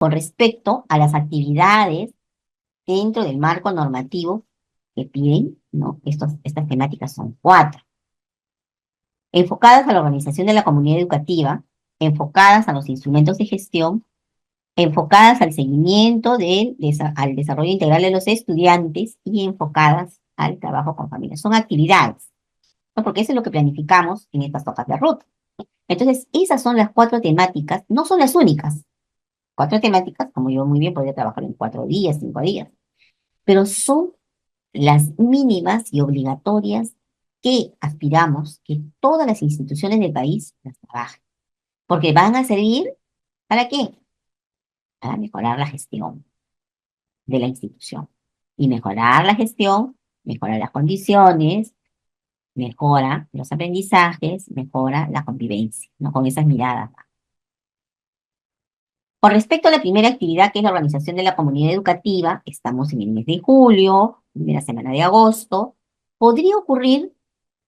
con respecto a las actividades dentro del marco normativo que piden, ¿no? Estas temáticas son cuatro. Enfocadas a la organización de la comunidad educativa, enfocadas a los instrumentos de gestión, enfocadas al seguimiento al desarrollo integral de los estudiantes y enfocadas al trabajo con familias. Son actividades, ¿no? Porque eso es lo que planificamos en estas hojas de ruta. Entonces, esas son las cuatro temáticas, no son las únicas. Cuatro temáticas, como yo muy bien podría trabajar en 4 días, 5 días, pero son las mínimas y obligatorias que aspiramos que todas las instituciones del país las trabajen, porque van a servir, ¿para qué? Para mejorar la gestión de la institución. Y mejorar la gestión, mejora las condiciones, mejora los aprendizajes, mejora la convivencia, ¿no? Con esas miradas. Con respecto a la primera actividad, que es la organización de la comunidad educativa, estamos en el mes de julio, primera semana de agosto, podría ocurrir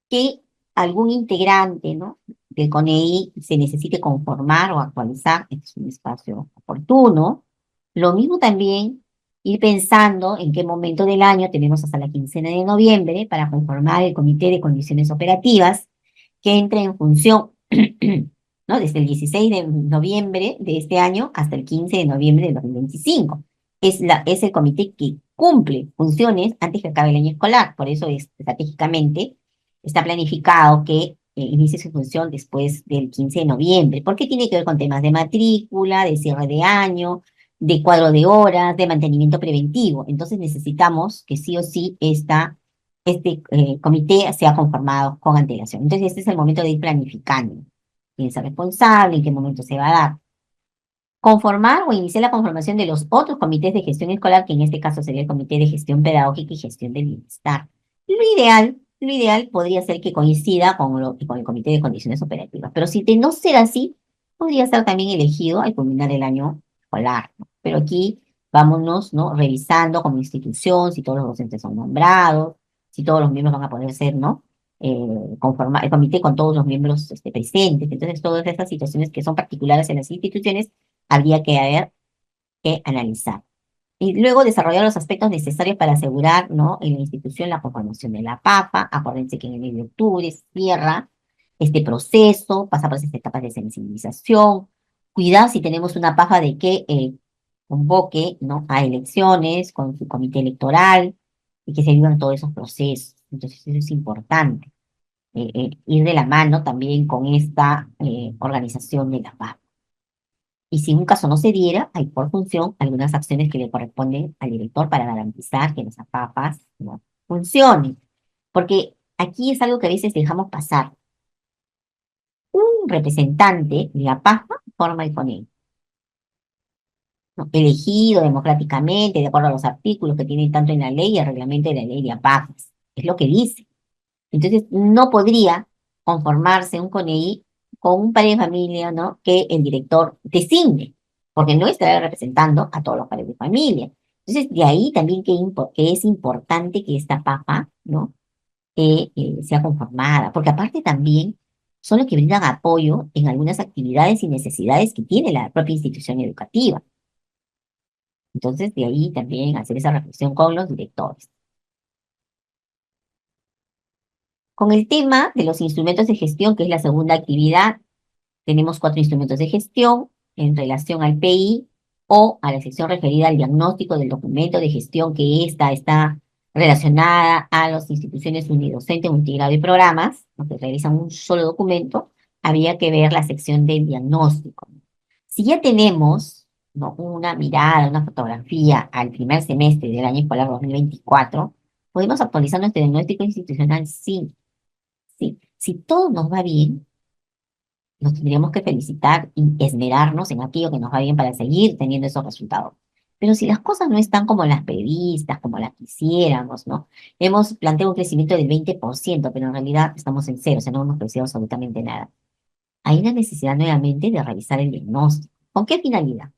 que algún integrante, ¿no?, del CONEI se necesite conformar o actualizar. Este es un espacio oportuno. Lo mismo también ir pensando en qué momento del año tenemos hasta la quincena de noviembre para conformar el comité de condiciones operativas que entre en función, ¿no?, desde el 16 de noviembre de este año hasta el 15 de noviembre de 2025. Es el comité que cumple funciones antes que acabe el año escolar. Por eso estratégicamente está planificado que inicie su función después del 15 de noviembre, porque tiene que ver con temas de matrícula, de cierre de año, de cuadro de horas, de mantenimiento preventivo. Entonces necesitamos que sí o sí este comité sea conformado con antelación. Entonces este es el momento de ir planificando quién es el responsable, en qué momento se va a dar. Conformar o iniciar la conformación de los otros comités de gestión escolar, que en este caso sería el Comité de Gestión Pedagógica y Gestión del Bienestar. Lo ideal podría ser que coincida con el Comité de Condiciones Operativas, pero si de no ser así, podría ser también elegido al culminar el año escolar, ¿no? Pero aquí vámonos, ¿no?, revisando como institución si todos los docentes son nombrados, si todos los miembros van a poder ser, ¿no?, conformar el comité con todos los miembros presentes. Entonces, todas estas situaciones que son particulares en las instituciones habría que haber que analizar. Y luego desarrollar los aspectos necesarios para asegurar, ¿no?, en la institución la conformación de la PAFA. Acuérdense que en el mes de octubre cierra este proceso, pasa por esas etapas de sensibilización, cuidar si tenemos una PAFA de que convoque, ¿no?, a elecciones con su comité electoral y que se vivan todos esos procesos. Entonces eso es importante, ir de la mano también con esta organización de la PAFA. Y si un caso no se diera, hay por función algunas acciones que le corresponden al director para garantizar que las APAPAs no funcionen. Porque aquí es algo que a veces dejamos pasar. Un representante de APAPA forma el CONEI, ¿no?, elegido democráticamente, de acuerdo a los artículos que tienen tanto en la ley y el reglamento de la ley de APAPAs. Es lo que dice. Entonces, no podría conformarse un CONEI con un padre de familia, ¿no?, que el director designe, porque no estará representando a todos los padres de familia. Entonces, de ahí también que es importante que esta papa, ¿no?, sea conformada, porque aparte también son los que brindan apoyo en algunas actividades y necesidades que tiene la propia institución educativa. Entonces, de ahí también hacer esa reflexión con los directores. Con el tema de los instrumentos de gestión, que es la segunda actividad, tenemos 4 instrumentos de gestión en relación al PI o a la sección referida al diagnóstico del documento de gestión, que esta está relacionada a las instituciones unidocentes, multigrado y programas, ¿no?, que realizan un solo documento. Había que ver la sección del diagnóstico. Si ya tenemos, ¿no?, una mirada, una fotografía al primer semestre del año escolar 2024, ¿podemos actualizar nuestro diagnóstico institucional? Sí, sí. Si todo nos va bien, nos tendríamos que felicitar y esmerarnos en aquello que nos va bien para seguir teniendo esos resultados. Pero si las cosas no están como las previstas, como las quisiéramos, ¿no? Hemos planteado un crecimiento del 20%, pero en realidad estamos en cero, o sea, no hemos crecido absolutamente nada. Hay una necesidad nuevamente de revisar el diagnóstico. ¿Con qué finalidad?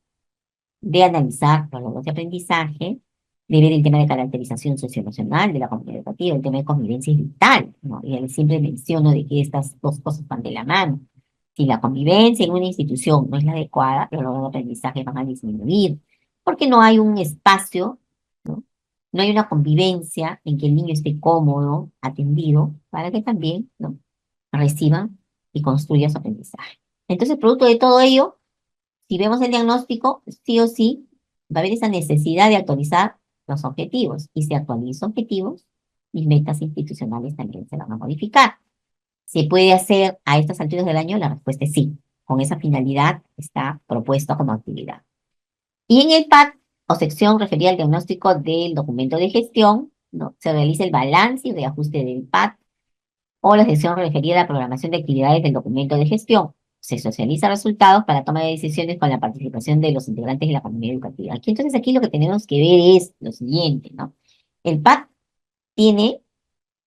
De analizar los logros de aprendizaje, de ver el tema de caracterización socioemocional de la comunidad educativa, el tema de convivencia es vital, ¿no? Y siempre menciono de que estas dos cosas van de la mano. Si la convivencia en una institución no es la adecuada, los logros de aprendizaje van a disminuir, porque no hay un espacio, ¿no? No hay una convivencia en que el niño esté cómodo, atendido, para que también, ¿no?, reciba y construya su aprendizaje. Entonces, producto de todo ello, si vemos el diagnóstico, sí o sí va a haber esa necesidad de actualizar los objetivos. Y si actualizo objetivos, mis metas institucionales también se van a modificar. ¿Se puede hacer a estas alturas del año? La respuesta es sí. Con esa finalidad está propuesto como actividad. Y en el PAT, o sección referida al diagnóstico del documento de gestión, ¿no?, se realiza el balance y reajuste del PAT, o la sección referida a la programación de actividades del documento de gestión. Se socializa resultados para toma de decisiones con la participación de los integrantes de la comunidad educativa. Aquí lo que tenemos que ver es lo siguiente, ¿no? El PAT tiene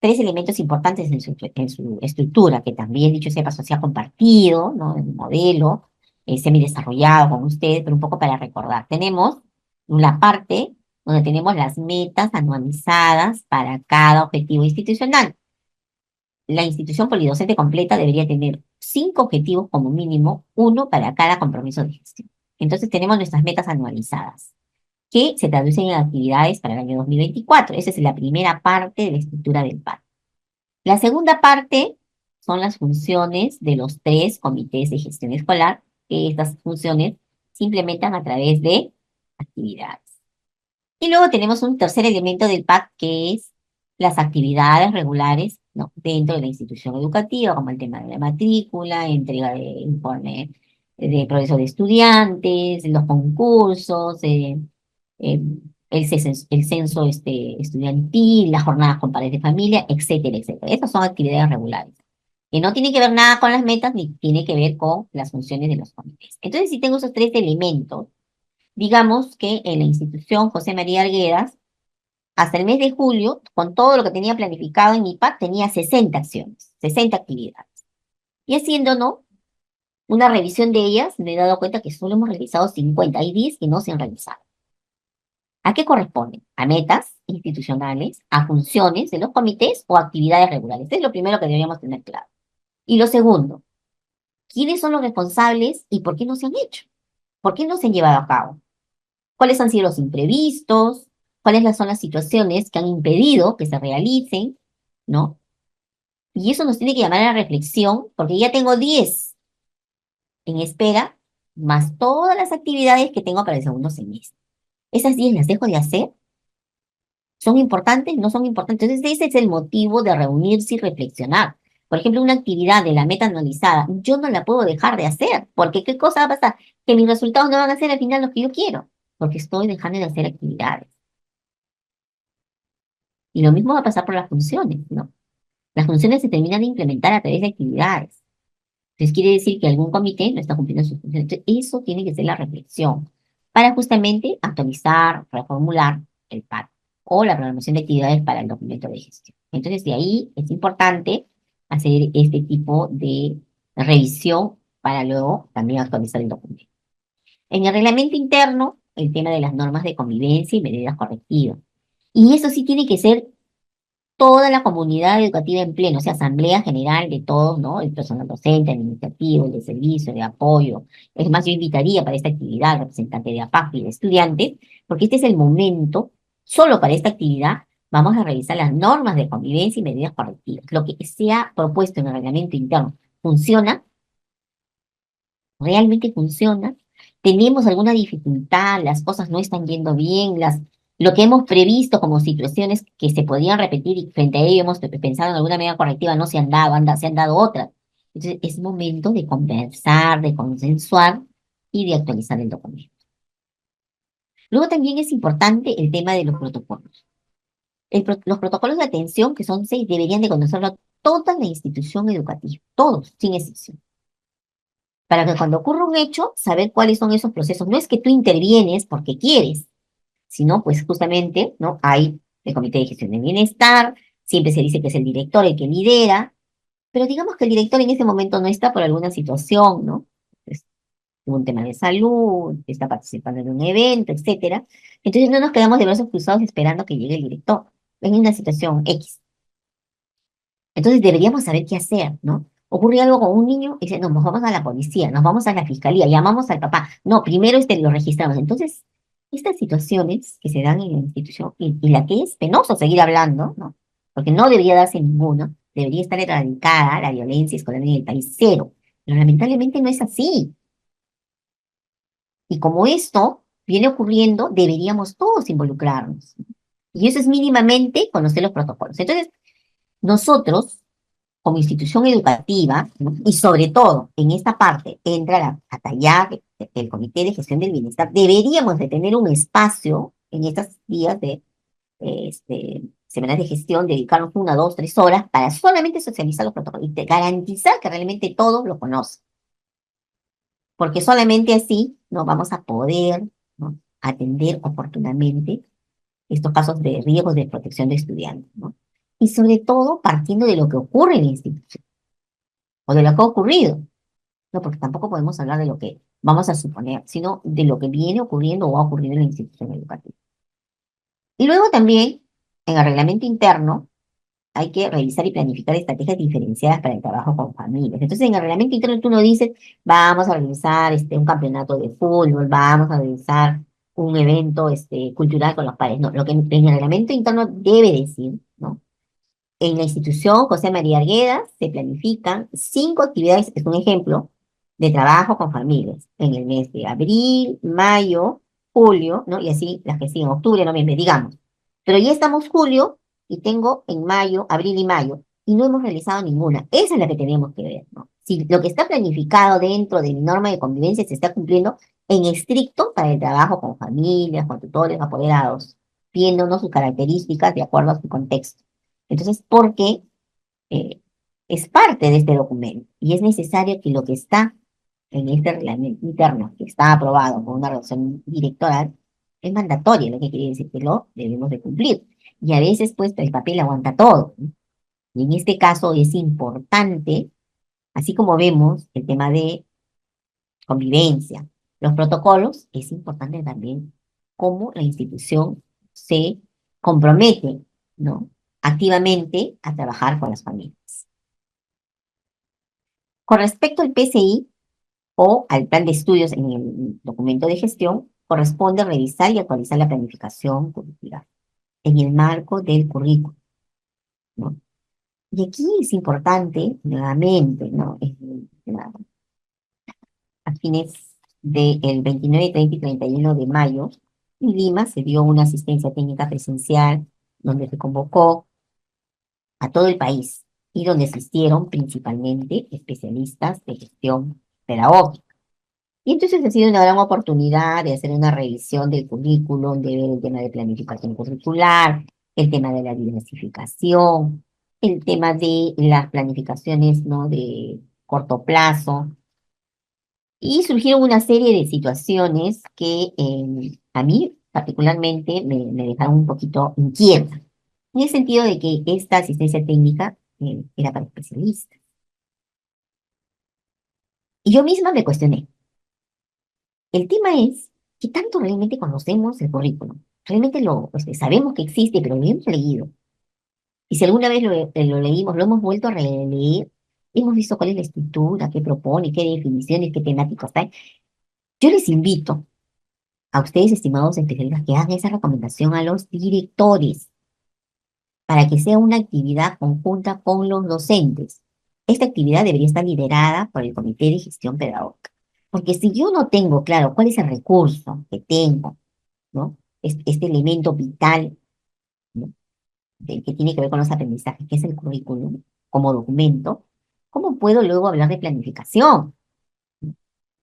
tres elementos importantes en su estructura, que también, dicho sea paso, se ha compartido, ¿no?, en el modelo, semi-desarrollado con ustedes, pero un poco para recordar. Tenemos la parte donde tenemos las metas anualizadas para cada objetivo institucional. La institución polidocente completa debería tener 5 objetivos como mínimo, uno para cada compromiso de gestión. Entonces tenemos nuestras metas anualizadas, que se traducen en actividades para el año 2024. Esa es la primera parte de la estructura del PAT. La segunda parte son las funciones de los 3 comités de gestión escolar, que estas funciones se implementan a través de actividades. Y luego tenemos un tercer elemento del PAC, que es las actividades regulares, ¿no?, dentro de la institución educativa, como el tema de la matrícula, entrega de informe de progreso de estudiantes, los concursos, eh, el censo estudiantil, las jornadas con padres de familia, etcétera, etcétera. Esas son actividades regulares, que no tienen que ver nada con las metas ni tiene que ver con las funciones de los comités. Entonces, si tengo esos tres elementos, digamos que en la institución José María Arguedas, hasta el mes de julio, con todo lo que tenía planificado en mi PAC, tenía 60 acciones, 60 actividades. Y haciendo, ¿no?, una revisión de ellas, me he dado cuenta que solo hemos realizado 50, hay 10 que no se han realizado. ¿A qué corresponden? A metas institucionales, a funciones de los comités o actividades regulares. Este es lo primero que deberíamos tener claro. Y lo segundo, ¿quiénes son los responsables y por qué no se han hecho? ¿Por qué no se han llevado a cabo? ¿Cuáles han sido los imprevistos? ¿Cuáles son las situaciones que han impedido que se realicen? ¿No? Y eso nos tiene que llamar a la reflexión, porque ya tengo 10 en espera, más todas las actividades que tengo para el segundo semestre. ¿Esas 10 las dejo de hacer? ¿Son importantes? ¿No son importantes? Entonces, ese es el motivo de reunirse y reflexionar. Por ejemplo, una actividad de la meta anualizada, yo no la puedo dejar de hacer, porque ¿qué cosa va a pasar? Que mis resultados no van a ser al final los que yo quiero, porque estoy dejando de hacer actividades. Y lo mismo va a pasar por las funciones, ¿no? Las funciones se terminan de implementar a través de actividades. Entonces, quiere decir que algún comité no está cumpliendo sus funciones. Entonces, eso tiene que ser la reflexión para justamente actualizar, reformular el PAT o la programación de actividades para el documento de gestión. Entonces, de ahí es importante hacer este tipo de revisión para luego también actualizar el documento. En el reglamento interno, el tema de las normas de convivencia y medidas correctivas. Y eso sí tiene que ser toda la comunidad educativa en pleno, o sea, asamblea general de todos, ¿no? El personal docente, administrativo, el de servicio, de apoyo. Es más, yo invitaría para esta actividad representante de APAC y de estudiantes, porque este es el momento, solo para esta actividad, vamos a revisar las normas de convivencia y medidas correctivas. Lo que se ha propuesto en el reglamento interno, ¿funciona? ¿Realmente funciona? ¿Tenemos alguna dificultad? ¿Las cosas no están yendo bien? Lo que hemos previsto como situaciones que se podían repetir y frente a ello hemos pensado en alguna medida correctiva no se han dado, se han dado otras. Entonces es momento de conversar, de consensuar y de actualizar el documento. Luego también es importante el tema de los protocolos. Los protocolos de atención, que son 6, deberían de conocerlo toda la institución educativa, todos, sin excepción, para que cuando ocurra un hecho, saber cuáles son esos procesos. No es que tú intervienes porque quieres, sino pues justamente, ¿no?, hay el Comité de Gestión del Bienestar, siempre se dice que es el director el que lidera, pero digamos que el director en ese momento no está por alguna situación, ¿no? Pues, tuvo un tema de salud, está participando en un evento, etcétera. Entonces no nos quedamos de brazos cruzados esperando que llegue el director en una situación X. Entonces deberíamos saber qué hacer, ¿no? Ocurre algo con un niño y dice, no, nos vamos a la policía, nos vamos a la fiscalía, llamamos al papá. No, primero lo registramos. Entonces, estas situaciones que se dan en la institución y la que es penoso seguir hablando, ¿no? Porque no debería darse ninguna, debería estar erradicada la violencia escolar en el país, cero. Pero lamentablemente no es así. Y como esto viene ocurriendo, deberíamos todos involucrarnos. Y eso es mínimamente conocer los protocolos. Entonces, nosotros, como institución educativa, ¿no? Y sobre todo en esta parte entra la ATAYAC, el Comité de Gestión del Bienestar, deberíamos de tener un espacio en estos días de semanas de gestión, dedicarnos 1, 2, 3 horas para solamente socializar los protocolos y garantizar que realmente todos lo conocen. Porque solamente así nos vamos a poder, ¿no? Atender oportunamente estos casos de riesgos de protección de estudiantes, ¿no? Y sobre todo partiendo de lo que ocurre en la institución o de lo que ha ocurrido, ¿no? Porque tampoco podemos hablar de lo que vamos a suponer, sino de lo que viene ocurriendo o ha ocurrido en la institución educativa. Y luego también, en el reglamento interno, hay que revisar y planificar estrategias diferenciadas para el trabajo con familias. Entonces, en el reglamento interno tú no dices, vamos a realizar un campeonato de fútbol, vamos a realizar un evento cultural con los padres. No, lo que en el reglamento interno debe decir, ¿no? En la institución José María Arguedas se planifican 5 actividades, es un ejemplo, de trabajo con familias en el mes de abril, mayo, julio, ¿no? Y así las que siguen, octubre, noviembre, digamos. Pero ya estamos julio y tengo en mayo, abril y mayo, y no hemos realizado ninguna. Esa es la que tenemos que ver, ¿no? Si lo que está planificado dentro de mi norma de convivencia se está cumpliendo en estricto para el trabajo con familias, con tutores, apoderados, viéndonos sus características de acuerdo a su contexto. Entonces, porque eh, es parte de este documento y es necesario que lo que está en este reglamento interno, que está aprobado por una resolución directoral, es mandatorio, lo que quiere decir que lo debemos de cumplir. Y a veces, pues, el papel aguanta todo, ¿no? Y en este caso es importante, así como vemos el tema de convivencia, los protocolos, es importante también cómo la institución se compromete, ¿no? Activamente a trabajar con las familias. Con respecto al PCI o al plan de estudios en el documento de gestión, corresponde revisar y actualizar la planificación curricular en el marco del currículo, ¿no? Y aquí es importante, nuevamente, ¿no? A fines del 29, 30 y 31 de mayo, en Lima se dio una asistencia técnica presencial donde se convocó a todo el país y donde asistieron principalmente especialistas de gestión pedagógica. Y entonces ha sido una gran oportunidad de hacer una revisión del currículum, de ver el tema de planificación curricular, el tema de la diversificación, el tema de las planificaciones, ¿no? De corto plazo. Y surgieron una serie de situaciones que a mí particularmente me dejaron un poquito inquieta, en el sentido de que esta asistencia técnica era para especialistas. Y yo misma me cuestioné. El tema es que tanto realmente conocemos el currículum. Realmente sabemos que existe, pero lo hemos leído. Y si alguna vez lo leímos, lo hemos vuelto a releer, hemos visto cuál es la estructura, qué propone, qué definiciones, qué temáticos hay. Yo les invito a ustedes, estimados especialistas, que hagan esa recomendación a los directores para que sea una actividad conjunta con los docentes. Esta actividad debería estar liderada por el Comité de Gestión Pedagógica. Porque si yo no tengo claro cuál es el recurso que tengo, ¿no? Este elemento vital, ¿no? Que tiene que ver con los aprendizajes, que es el currículum como documento, ¿cómo puedo luego hablar de planificación?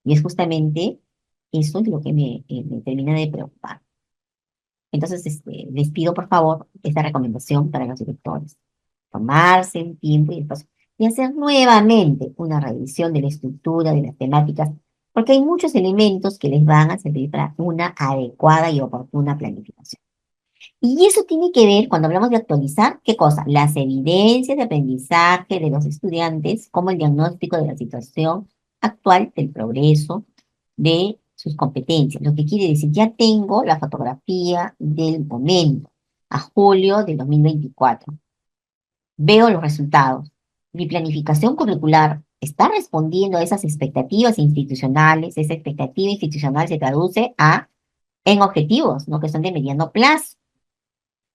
Y es justamente eso es lo que me termina de preocupar. Entonces, les pido por favor esta recomendación para los directores. Tomarse un tiempo y espacio y hacer nuevamente una revisión de la estructura, de las temáticas, porque hay muchos elementos que les van a servir para una adecuada y oportuna planificación. Y eso tiene que ver, cuando hablamos de actualizar, ¿qué cosa? Las evidencias de aprendizaje de los estudiantes, como el diagnóstico de la situación actual del progreso de sus competencias. Lo que quiere decir, ya tengo la fotografía del momento, a julio de 2024. Veo los resultados. Mi planificación curricular está respondiendo a esas expectativas institucionales. Esa expectativa institucional se traduce en objetivos, ¿no? Que son de mediano plazo.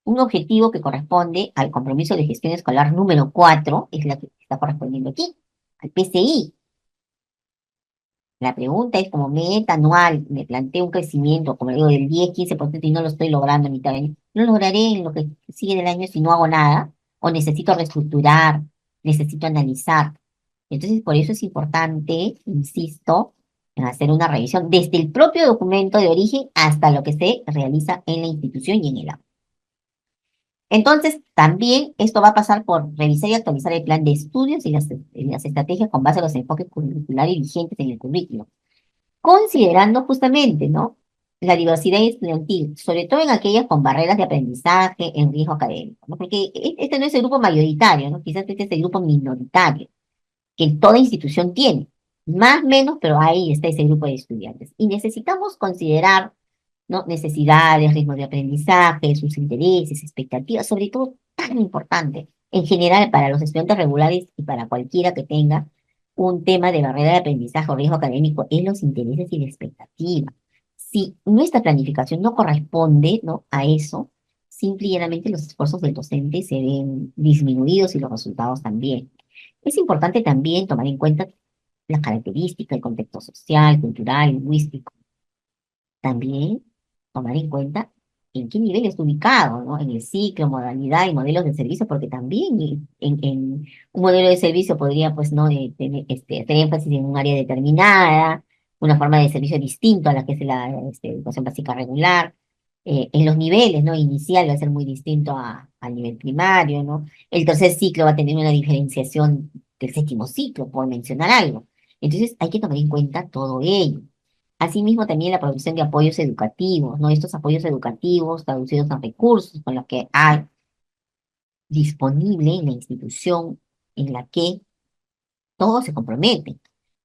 Un objetivo que corresponde al compromiso de gestión escolar número 4 es la que está correspondiendo aquí, al PCI. La pregunta es, como meta anual, me planteo un crecimiento, como digo, del 10-15% y no lo estoy logrando a mitad de año. No lo lograré en lo que sigue del año si no hago nada, o necesito reestructurar, necesito analizar. Entonces, por eso es importante, insisto, en hacer una revisión desde el propio documento de origen hasta lo que se realiza en la institución y en el aula. Entonces, también esto va a pasar por revisar y actualizar el plan de estudios y las estrategias con base a los enfoques curriculares vigentes en el currículo, considerando justamente, ¿no? La diversidad estudiantil, sobre todo en aquellas con barreras de aprendizaje en riesgo académico, ¿no? Porque este no es el grupo mayoritario, ¿no? Quizás este es el grupo minoritario que toda institución tiene. Más o menos, pero ahí está ese grupo de estudiantes. Y necesitamos considerar, ¿no? Necesidades, ritmos de aprendizaje, sus intereses, expectativas, sobre todo tan importante en general para los estudiantes regulares y para cualquiera que tenga un tema de barrera de aprendizaje o riesgo académico, es los intereses y la expectativa. Si nuestra planificación no corresponde, ¿no? A eso, simple y llanamente los esfuerzos del docente se ven disminuidos y los resultados también. Es importante también tomar en cuenta las características, el contexto social, cultural, lingüístico. También tomar en cuenta en qué nivel está ubicado, ¿no? En el ciclo, modalidad y modelos de servicio, porque también en un modelo de servicio podría, pues, ¿no? Hacer énfasis en un área determinada, una forma de servicio distinto a la que es la educación básica regular. En los niveles, ¿no? Inicial va a ser muy distinto al nivel primario, ¿no? El tercer ciclo va a tener una diferenciación del séptimo ciclo, por mencionar algo. Entonces hay que tomar en cuenta todo ello. Asimismo, también la provisión de apoyos educativos, ¿no? Estos apoyos educativos traducidos en recursos con los que hay disponible en la institución en la que todos se comprometen.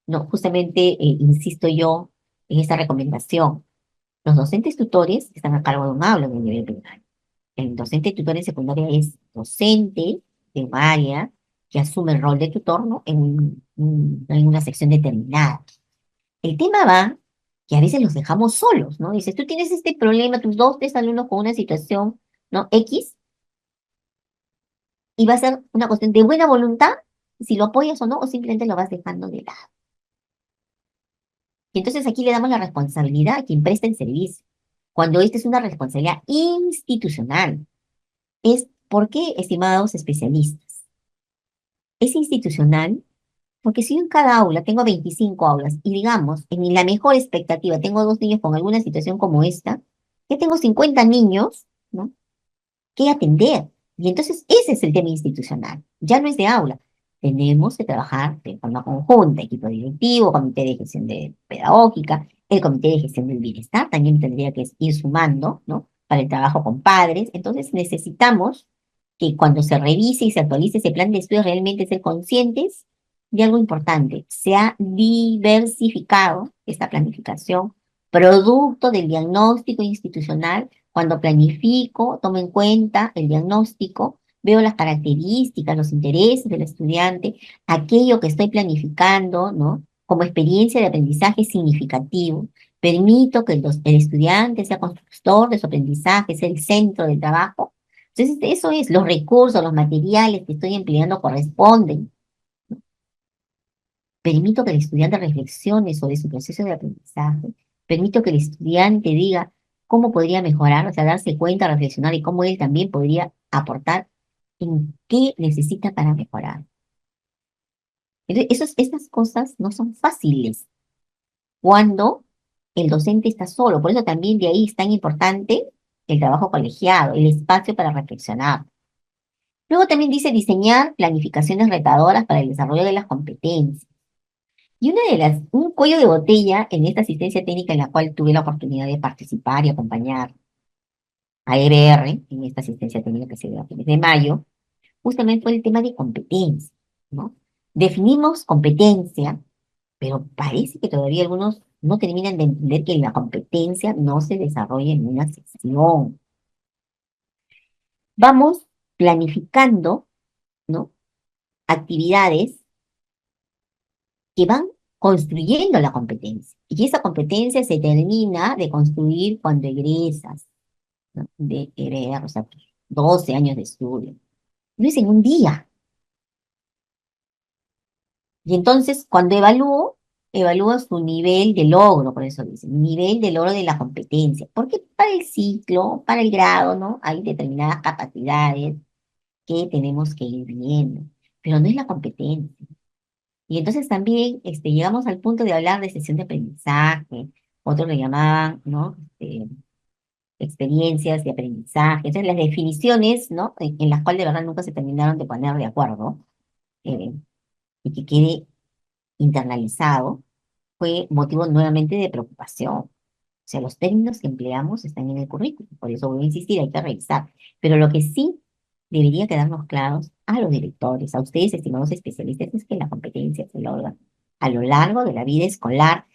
No, justamente, insisto yo en esta recomendación. Los docentes tutores están a cargo de un aula en el nivel primario. El docente tutor en secundaria es docente de un área que asume el rol de tutor, ¿no? En una sección determinada. El tema va que a veces los dejamos solos, ¿no? Dices, tú tienes este problema, tus dos, tres alumnos con una situación, ¿no? X, y va a ser una cuestión de buena voluntad, si lo apoyas o no, o simplemente lo vas dejando de lado. Y entonces aquí le damos la responsabilidad a quien presta el servicio, cuando esta es una responsabilidad institucional. ¿Por qué, estimados especialistas? Es institucional porque si yo en cada aula tengo 25 aulas y digamos, en la mejor expectativa, tengo dos niños con alguna situación como esta, ya tengo 50 niños, ¿no? Que atender. Y entonces ese es el tema institucional, ya no es de aula. Tenemos que trabajar de forma conjunta, equipo directivo, comité de gestión pedagógica, el comité de gestión del bienestar también tendría que ir sumando, ¿no? Para el trabajo con padres. Entonces necesitamos que cuando se revise y se actualice ese plan de estudios realmente ser conscientes de algo importante. Se ha diversificado esta planificación, producto del diagnóstico institucional. Cuando planifico, tomo en cuenta el diagnóstico, veo las características, los intereses del estudiante, aquello que estoy planificando, ¿no? Como experiencia de aprendizaje significativo. Permito que el estudiante sea constructor de su aprendizaje, sea el centro del trabajo. Entonces, eso es, los recursos, los materiales que estoy empleando corresponden. Permito que el estudiante reflexione sobre su proceso de aprendizaje. Permito que el estudiante diga cómo podría mejorar, o sea, darse cuenta, reflexionar y cómo él también podría aportar en qué necesita para mejorar. Entonces, estas cosas no son fáciles cuando el docente está solo. Por eso también de ahí es tan importante el trabajo colegiado, el espacio para reflexionar. Luego también dice diseñar planificaciones retadoras para el desarrollo de las competencias. Y un cuello de botella en esta asistencia técnica en la cual tuve la oportunidad de participar y acompañar a EBR, en esta asistencia técnica que se dio a fines de mayo, justamente fue el tema de competencia, ¿no? Definimos competencia, pero parece que todavía algunos no terminan de entender que la competencia no se desarrolla en una sesión. Vamos planificando, ¿no? actividades que van construyendo la competencia. Y esa competencia se termina de construir cuando egresas, ¿no? De egresar, o sea, tus 12 años de estudio. No es en un día. Y entonces, cuando evalúo su nivel de logro, por eso dice, nivel de logro de la competencia. Porque para el ciclo, para el grado, ¿no? Hay determinadas capacidades que tenemos que ir viendo, pero no es la competencia. Y entonces también llegamos al punto de hablar de sesión de aprendizaje, otros le llamaban, ¿no? Experiencias de aprendizaje. Entonces las definiciones, ¿no? En las cuales de verdad nunca se terminaron de poner de acuerdo, eh, y que quede internalizado, fue motivo nuevamente de preocupación. O sea, los términos que empleamos están en el currículum, por eso voy a insistir, hay que revisar. Pero lo que sí debería quedarnos claros a los directores, a ustedes, estimados especialistas, es que la competencia se logra a lo largo de la vida escolar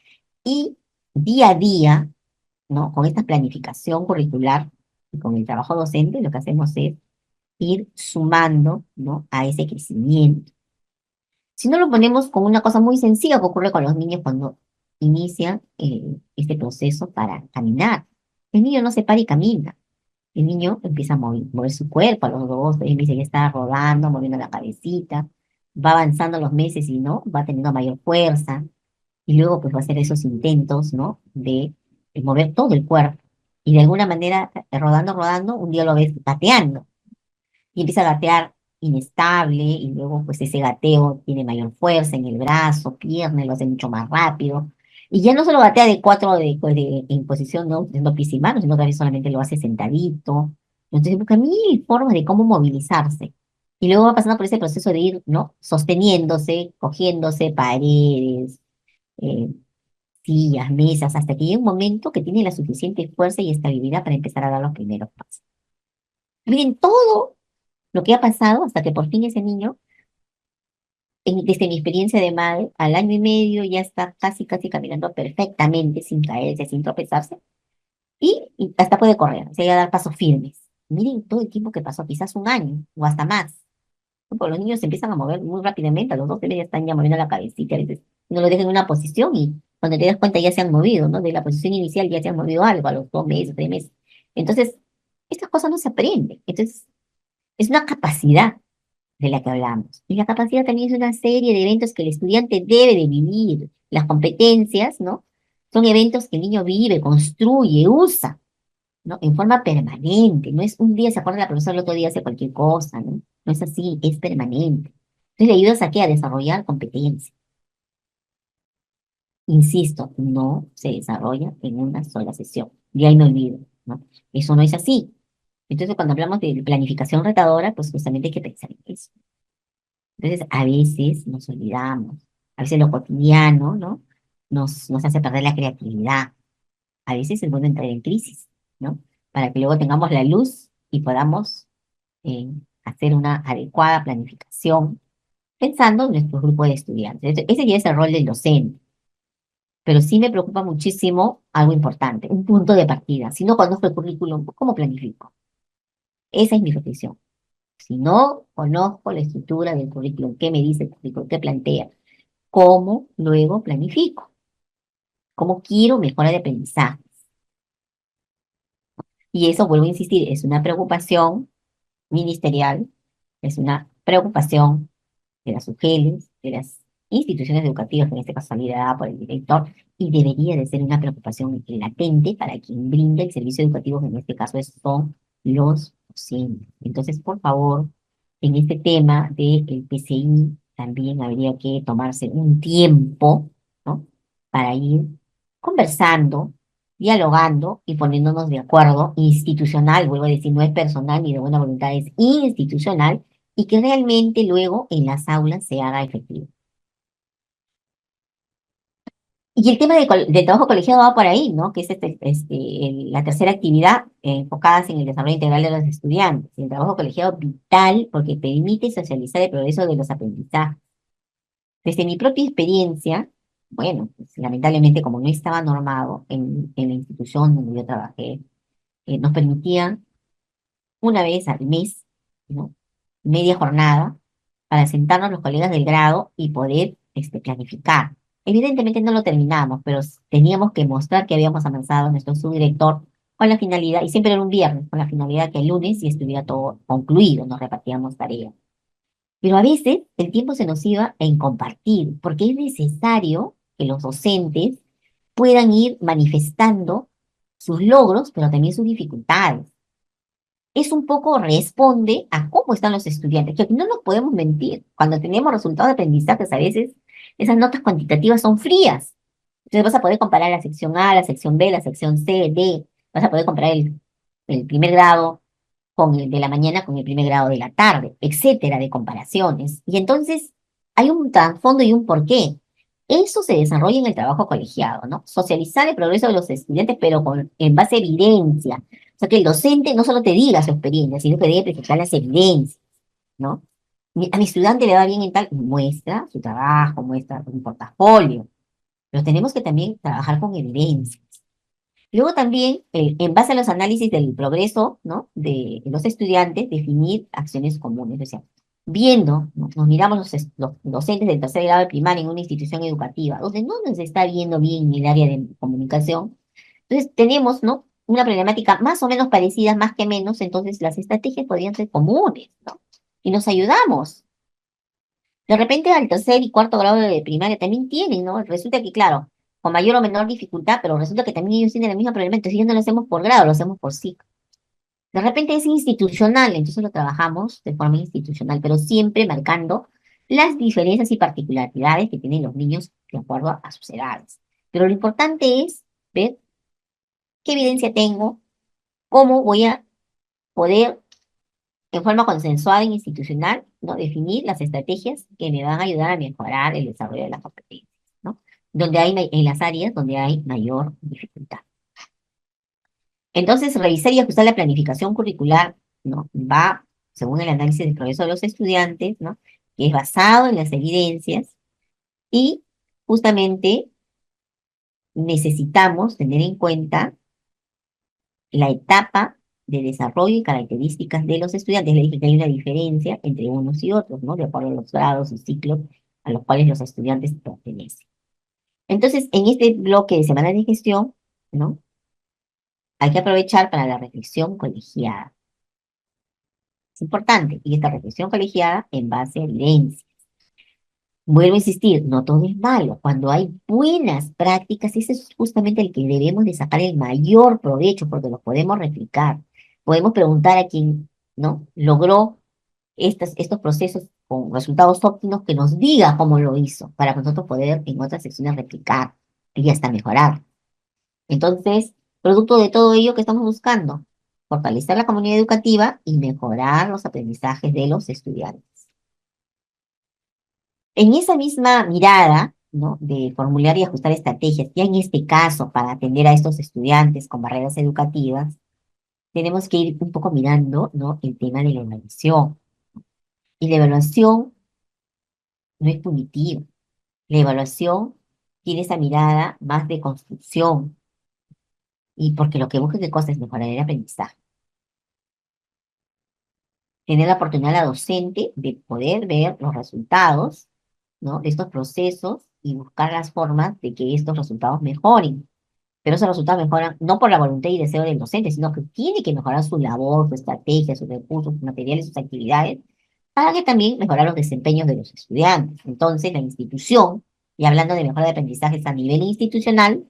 y día a día, ¿no? Con esta planificación curricular y con el trabajo docente, lo que hacemos es ir sumando, ¿no? A ese crecimiento. Si no lo ponemos con una cosa muy sencilla que ocurre con los niños cuando inician este proceso para caminar. El niño no se para y camina. El niño empieza a mover su cuerpo a los 2, 3 meses, ya está rodando, moviendo la cabecita, va avanzando los meses y no, va teniendo mayor fuerza, y luego pues va a hacer esos intentos, ¿no? De mover todo el cuerpo. Y de alguna manera, rodando, rodando, un día lo ves gateando y empieza a gatear inestable y luego pues ese gateo tiene mayor fuerza en el brazo, pierna, lo hace mucho más rápido. Y ya no solo gatea de cuatro en posición, ¿no? Haciendo pies y manos, sino que a veces solamente lo hace sentadito. Entonces busca mil formas de cómo movilizarse. Y luego va pasando por ese proceso de ir, ¿no? Sosteniéndose, cogiéndose paredes, eh, sillas, mesas, hasta que llega un momento que tiene la suficiente fuerza y estabilidad para empezar a dar los primeros pasos. Miren, todo lo que ha pasado hasta que por fin ese niño, desde mi experiencia de madre, al año y medio ya está casi, casi caminando perfectamente, sin caerse, sin tropezarse, y hasta puede correr, o sea, ya dar pasos firmes. Miren todo el tiempo que pasó, quizás un año o hasta más. Porque los niños se empiezan a mover muy rápidamente, a los 2 meses ya están ya moviendo la cabecita, a veces no lo dejan en una posición y cuando te das cuenta ya se han movido, ¿no? De la posición inicial ya se han movido algo a los 2 meses, 3 meses. Entonces, estas cosas no se aprenden. Entonces, es una capacidad de la que hablamos. Y la capacidad también es una serie de eventos que el estudiante debe de vivir. Las competencias, ¿no? Son eventos que el niño vive, construye, usa, ¿no? En forma permanente. No es un día se acuerda la profesora, el otro día hace cualquier cosa, ¿no? No es así, es permanente. Entonces le ayudas a qué? A desarrollar competencias. Insisto, no se desarrolla en una sola sesión. De ahí me olvido, ¿no? Eso no es así. Entonces, cuando hablamos de planificación retadora, pues justamente hay que pensar en eso. Entonces, a veces nos olvidamos, a veces lo cotidiano, ¿no? Nos hace perder la creatividad. A veces es bueno entrar en crisis, ¿no? Para que luego tengamos la luz y podamos eh, hacer una adecuada planificación pensando en nuestro grupo de estudiantes. Ese ya es el rol del docente, pero sí me preocupa muchísimo algo importante, un punto de partida. Si no conozco el currículum, ¿cómo planifico? Esa es mi reflexión. Si no conozco la estructura del currículum, qué me dice el currículum, qué plantea, cómo luego planifico, cómo quiero mejora de aprendizaje. Y eso, vuelvo a insistir, es una preocupación ministerial, es una preocupación de las UGELs, de las instituciones educativas, en este caso liderada por el director, y debería de ser una preocupación latente para quien brinda el servicio educativo, que en este caso son los docentes. Entonces, por favor, en este tema del PCI también habría que tomarse un tiempo, ¿no? Para ir conversando, dialogando y poniéndonos de acuerdo institucional, vuelvo a decir, no es personal ni de buena voluntad, es institucional, y que realmente luego en las aulas se haga efectivo. Y el tema del trabajo colegiado va por ahí, ¿no? Que es la tercera actividad enfocada en el desarrollo integral de los estudiantes. El trabajo colegiado vital porque permite socializar el progreso de los aprendizajes. Desde mi propia experiencia, bueno, pues, lamentablemente como no estaba normado en la institución donde yo trabajé, nos permitían una vez al mes, ¿no? Media jornada para sentarnos los colegas del grado y poder planificar. Evidentemente no lo terminamos, pero teníamos que mostrar que habíamos avanzado a nuestro subdirector con la finalidad, y siempre era un viernes, con la finalidad que el lunes ya estuviera todo concluido, nos repartíamos tareas. Pero a veces el tiempo se nos iba en compartir, porque es necesario que los docentes puedan ir manifestando sus logros, pero también sus dificultades. Es un poco responde a cómo están los estudiantes, que no nos podemos mentir. Cuando tenemos resultados de aprendizajes, a veces esas notas cuantitativas son frías. Entonces vas a poder comparar la sección A, la sección B, la sección C, D. Vas a poder comparar el primer grado con el de la mañana con el primer grado de la tarde, etcétera, de comparaciones. Y entonces hay un trasfondo y un porqué. Eso se desarrolla en el trabajo colegiado, ¿no? Socializar el progreso de los estudiantes, pero en base a evidencia. O sea, que el docente no solo te diga su experiencia, sino que debe presentar las evidencias, ¿no? A mi estudiante le va bien en tal, muestra su trabajo, muestra un portafolio, pero tenemos que también trabajar con evidencia. Luego también, en base a los análisis del progreso, ¿no? de los estudiantes, definir acciones comunes. O sea, viendo, ¿no? Nos miramos los docentes del tercer grado de primaria en una institución educativa, donde no nos está viendo bien en el área de comunicación. Entonces, tenemos, ¿no? Una problemática más o menos parecida, más que menos, entonces las estrategias podrían ser comunes, ¿no? Y nos ayudamos. De repente al tercer y cuarto grado de primaria también tienen, ¿no? Resulta que, claro, con mayor o menor dificultad, pero resulta que también ellos tienen la misma problema, entonces ya no lo hacemos por grado, lo hacemos por ciclo. De repente es institucional, entonces lo trabajamos de forma institucional, pero siempre marcando las diferencias y particularidades que tienen los niños de acuerdo a sus edades. Pero lo importante es ver qué evidencia tengo, cómo voy a poder en forma consensuada e institucional, ¿no? Definir las estrategias que me van a ayudar a mejorar el desarrollo de las competencias, ¿no? Donde hay, en las áreas donde hay mayor dificultad. Entonces, revisar y ajustar la planificación curricular, ¿no? Va, según el análisis del progreso de los estudiantes, ¿no? Que es basado en las evidencias y justamente necesitamos tener en cuenta la etapa de desarrollo y características de los estudiantes. Le dije que hay una diferencia entre unos y otros, ¿no? De acuerdo a los grados y ciclos a los cuales los estudiantes pertenecen. Entonces, en este bloque de semana de gestión, ¿no? Hay que aprovechar para la reflexión colegiada. Es importante, y esta reflexión colegiada en base a evidencia. Vuelvo a insistir, no todo es malo. Cuando hay buenas prácticas, ese es justamente el que debemos de sacar el mayor provecho, porque lo podemos replicar. Podemos preguntar a quien, ¿no? Logró estos procesos con resultados óptimos que nos diga cómo lo hizo, para nosotros poder en otras secciones replicar y hasta mejorar. Entonces, producto de todo ello que estamos buscando, fortalecer la comunidad educativa y mejorar los aprendizajes de los estudiantes. En esa misma mirada, ¿no? De formular y ajustar estrategias, ya en este caso para atender a estos estudiantes con barreras educativas, tenemos que ir un poco mirando, ¿no? El tema de la evaluación. Y la evaluación no es punitiva. La evaluación tiene esa mirada más de construcción y porque lo que busca qué cosa es mejorar el aprendizaje. Tener la oportunidad a la docente de poder ver los resultados, ¿no? De estos procesos y buscar las formas de que estos resultados mejoren. Pero esos resultados mejoran no por la voluntad y deseo del docente, sino que tiene que mejorar su labor, su estrategia, sus recursos, sus materiales, sus actividades, para que también mejorar los desempeños de los estudiantes. Entonces, la institución, y hablando de mejora de aprendizajes a nivel institucional,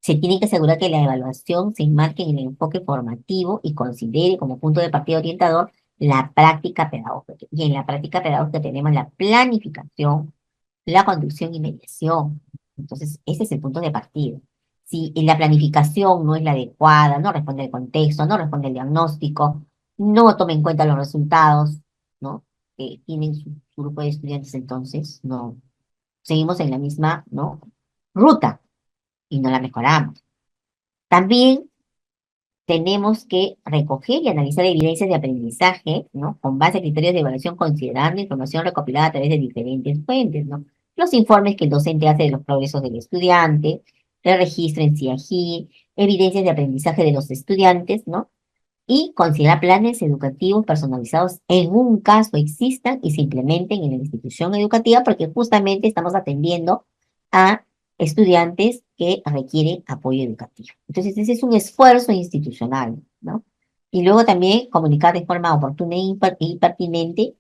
se tiene que asegurar que la evaluación se enmarque en el enfoque formativo y considere como punto de partida orientador la práctica pedagógica. Y en la práctica pedagógica tenemos la planificación, la conducción y mediación. Entonces, ese es el punto de partida. Si la planificación no es la adecuada, no responde al contexto, no responde al diagnóstico, no toma en cuenta los resultados, ¿no? Que tienen su grupo de estudiantes, entonces no seguimos en la misma, ¿no? Ruta y no la mejoramos. También tenemos que recoger y analizar evidencias de aprendizaje, ¿no? Con base a criterios de evaluación, considerando información recopilada a través de diferentes fuentes, ¿no? Los informes que el docente hace de los progresos del estudiante, el registro en CIAGI, evidencias de aprendizaje de los estudiantes, ¿no? y considerar planes educativos personalizados en un caso existan y se implementen en la institución educativa, porque justamente estamos atendiendo a estudiantes que requieren apoyo educativo. Entonces, ese es un esfuerzo institucional, ¿no? Y luego también comunicar de forma oportuna y pertinente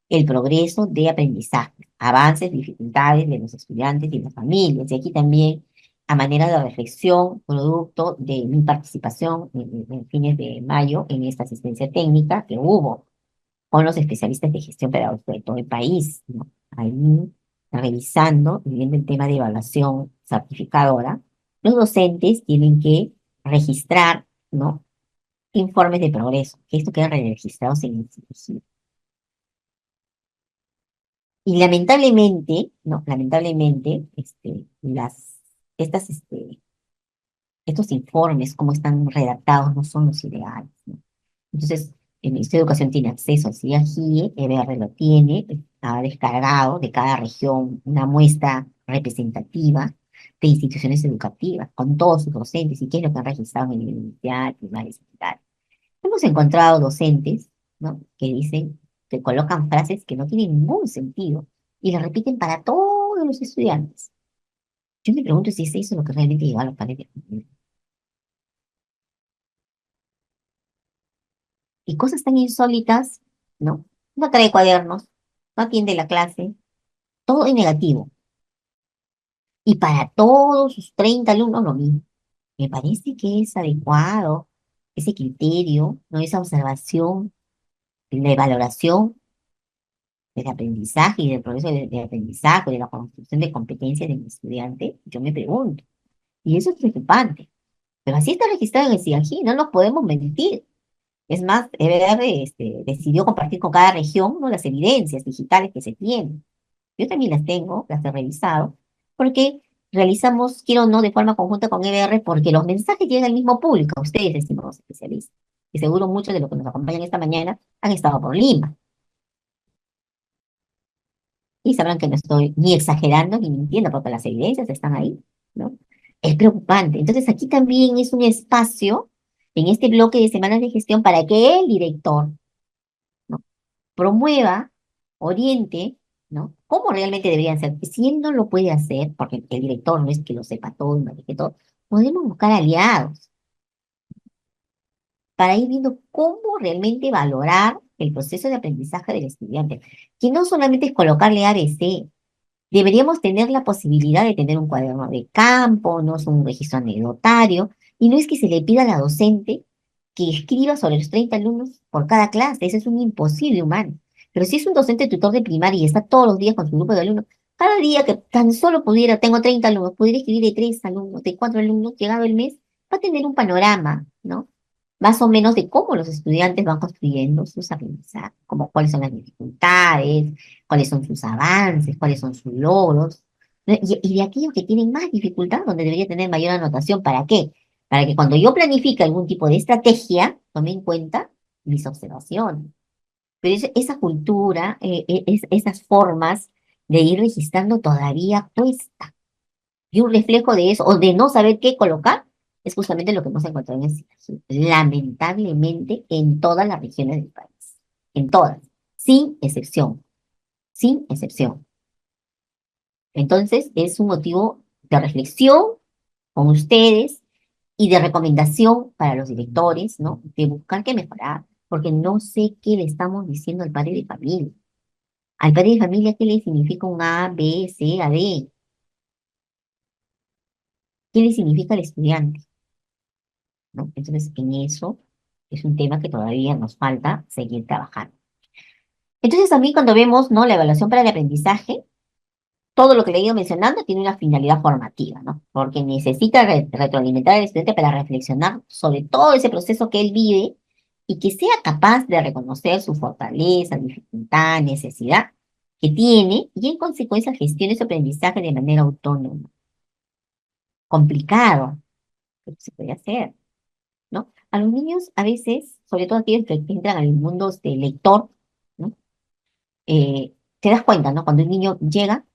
el progreso de aprendizaje, avances, dificultades de los estudiantes y las familias. Y aquí también, a manera de reflexión, producto de mi participación en fines de mayo en esta asistencia técnica que hubo con los especialistas de gestión pedagógica de todo el país, ¿no? Ahí, revisando y viendo el tema de evaluación certificadora, los docentes tienen que registrar, ¿no? Informes de progreso, que esto queda registrados en el CIGI. Y lamentablemente, no, lamentablemente, estas, estos informes, como están redactados, no son los ideales, ¿no? Entonces, el Ministerio de Educación tiene acceso al CIAGIE, EBR lo tiene, ha descargado de cada región una muestra representativa de instituciones educativas, con todos sus docentes y qué es lo que han registrado en el nivel inicial, primaria y secundaria. Hemos encontrado docentes, ¿no? Que dicen, que colocan frases que no tienen ningún sentido y las repiten para todos los estudiantes. Yo me pregunto si es eso lo que realmente lleva a los padres de familia. Y cosas tan insólitas, ¿no? No trae cuadernos, no atiende la clase, todo es negativo. Y para todos sus 30 alumnos lo mismo. Me parece que es adecuado ese criterio, ¿no? Esa observación, la valoración del aprendizaje y del proceso de aprendizaje, de la construcción de competencias del estudiante, yo me pregunto. Y eso es preocupante. Pero así está registrado en el CIAGI, no nos podemos mentir. Es más, EBR decidió compartir con cada región, ¿no? Las evidencias digitales que se tienen. Yo también las tengo, las he revisado, porque realizamos, quiero o no, de forma conjunta con EBR, porque los mensajes llegan al mismo público, a ustedes, estimados especialistas. Y seguro muchos de los que nos acompañan esta mañana han estado por Lima. Y sabrán que no estoy ni exagerando ni mintiendo, porque las evidencias están ahí, ¿no? Es preocupante. Entonces, aquí también es un espacio en este bloque de semanas de gestión para que el director, ¿no? Promueva, oriente, ¿no? Cómo realmente deberían ser. Si él no lo puede hacer, porque el director no es que lo sepa todo, no es que todo, podemos buscar aliados para ir viendo cómo realmente valorar el proceso de aprendizaje del estudiante, que no solamente es colocarle ABC. Deberíamos tener la posibilidad de tener un cuaderno de campo, no es un registro anecdotario, y no es que se le pida a la docente que escriba sobre los 30 alumnos por cada clase, eso es un imposible humano. Pero si es un docente tutor de primaria y está todos los días con su grupo de alumnos, cada día que tan solo pudiera, tengo 30 alumnos, pudiera escribir de 3 alumnos, de 4 alumnos, llegado el mes, va a tener un panorama, ¿no? Más o menos de cómo los estudiantes van construyendo sus aprendizajes, como cuáles son las dificultades, cuáles son sus avances, cuáles son sus logros, ¿no? Y de aquellos que tienen más dificultad, donde debería tener mayor anotación. ¿Para qué? Para que cuando yo planifique algún tipo de estrategia, tome en cuenta mis observaciones. Pero esa cultura, esas formas de ir registrando todavía cuesta. Y un reflejo de eso, o de no saber qué colocar, es justamente lo que hemos encontrado en el CIAGI. Lamentablemente, en todas las regiones del país. En todas. Sin excepción. Sin excepción. Entonces, es un motivo de reflexión con ustedes y de recomendación para los directores, ¿no? De buscar qué mejorar, porque no sé qué le estamos diciendo al padre de familia. Al padre de familia, ¿qué le significa un A, B, C, A, D? ¿Qué le significa al estudiante? ¿No? Entonces, en eso es un tema que todavía nos falta seguir trabajando. Entonces, también cuando vemos, ¿no? La evaluación para el aprendizaje, todo lo que le he ido mencionando tiene una finalidad formativa, ¿no? Porque necesita retroalimentar al estudiante para reflexionar sobre todo ese proceso que él vive y que sea capaz de reconocer su fortaleza, dificultad, necesidad que tiene y en consecuencia gestione su aprendizaje de manera autónoma. Complicado, pero se puede hacer, ¿no? A los niños a veces, sobre todo aquellos que entran al mundo de lector, ¿no? Te das cuenta, ¿no? Cuando un niño llega,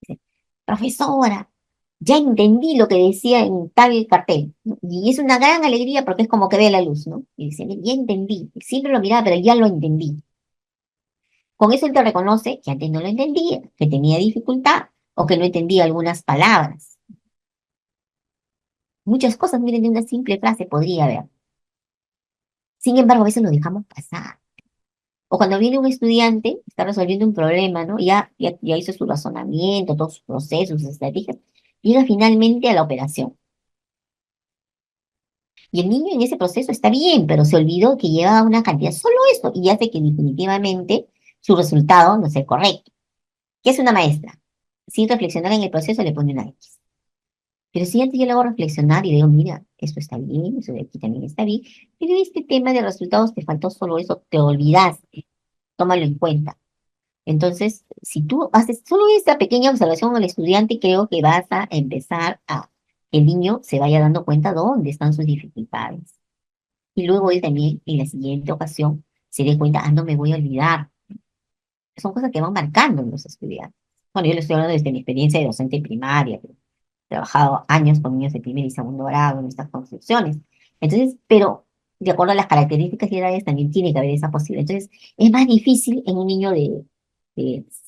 dice, profesora, ya entendí lo que decía en tal cartel, ¿no? Y es una gran alegría porque es como que ve la luz, ¿no? Y dice, ya entendí, siempre lo miraba, pero ya lo entendí. Con eso él te reconoce que antes no lo entendía, que tenía dificultad o que no entendía algunas palabras. Muchas cosas, miren, de una simple frase podría haber. Sin embargo, a veces lo dejamos pasar. O cuando viene un estudiante, está resolviendo un problema, ¿no? Ya hizo su razonamiento, todos sus procesos, sus estrategias, llega finalmente a la operación. Y el niño en ese proceso está bien, pero se olvidó que llevaba una cantidad, solo eso, y hace que definitivamente su resultado no sea el correcto. ¿Qué es una maestra? Sin reflexionar en el proceso le pone una X. Pero si antes yo le hago reflexionar y le digo, mira, esto está bien, eso de aquí también está bien, pero este tema de resultados te faltó solo eso, te olvidaste, tómalo en cuenta. Entonces, si tú haces solo esta pequeña observación al estudiante, creo que vas a empezar a que el niño se vaya dando cuenta dónde están sus dificultades. Y luego él también, en la siguiente ocasión, se dé cuenta, no me voy a olvidar. Son cosas que van marcando en los estudiantes. Bueno, yo le estoy hablando desde mi experiencia de docente primaria, que he trabajado años con niños de primer y segundo grado en estas construcciones. Entonces, pero de acuerdo a las características y edades, también tiene que haber esa posibilidad. Entonces, es más difícil en un niño de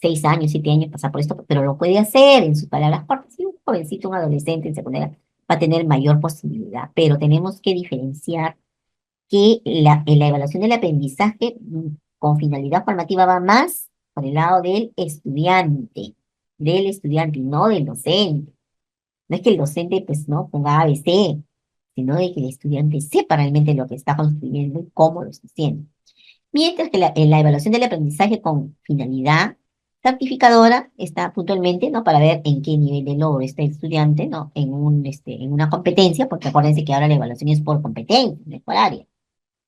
6 años, 7 años pasar por esto, pero lo puede hacer en sus palabras cortas. Y un jovencito, un adolescente en secundaria, va a tener mayor posibilidad. Pero tenemos que diferenciar que en la evaluación del aprendizaje con finalidad formativa va más por el lado del estudiante y no del docente. No es que el docente pues no ponga ABC, sino de que el estudiante sepa realmente lo que está construyendo y cómo lo está haciendo. Mientras que en la evaluación del aprendizaje con finalidad certificadora está puntualmente, ¿no? Para ver en qué nivel de logro está el estudiante, ¿no? En una competencia, porque acuérdense que ahora la evaluación es por competencia, no es por área.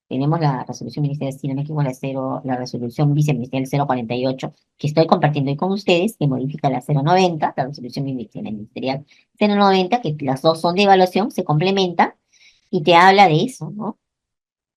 Tenemos la resolución ministerial, si no me equivoco, la resolución viceministerial 048, que estoy compartiendo hoy con ustedes, que modifica la 090, la resolución ministerial 090, que las dos son de evaluación, se complementan, y te habla de eso, ¿no?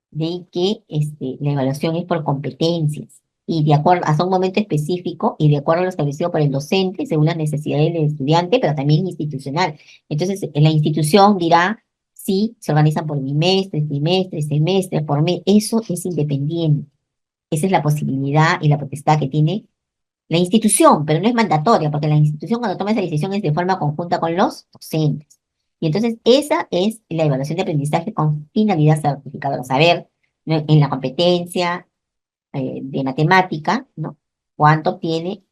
De que la evaluación es por competencias, y de acuerdo a un momento específico, y de acuerdo a lo establecido por el docente, según las necesidades del estudiante, pero también institucional. Entonces, la institución dirá si se organizan por bimestres, trimestres, semestres, por mes. Eso es independiente. Esa es la posibilidad y la potestad que tiene la institución, pero no es mandatoria, porque la institución cuando toma esa decisión es de forma conjunta con los docentes. Y entonces esa es la evaluación de aprendizaje con finalidad certificadora, saber, ¿no? En la competencia de matemática, ¿no? Cuánto obtiene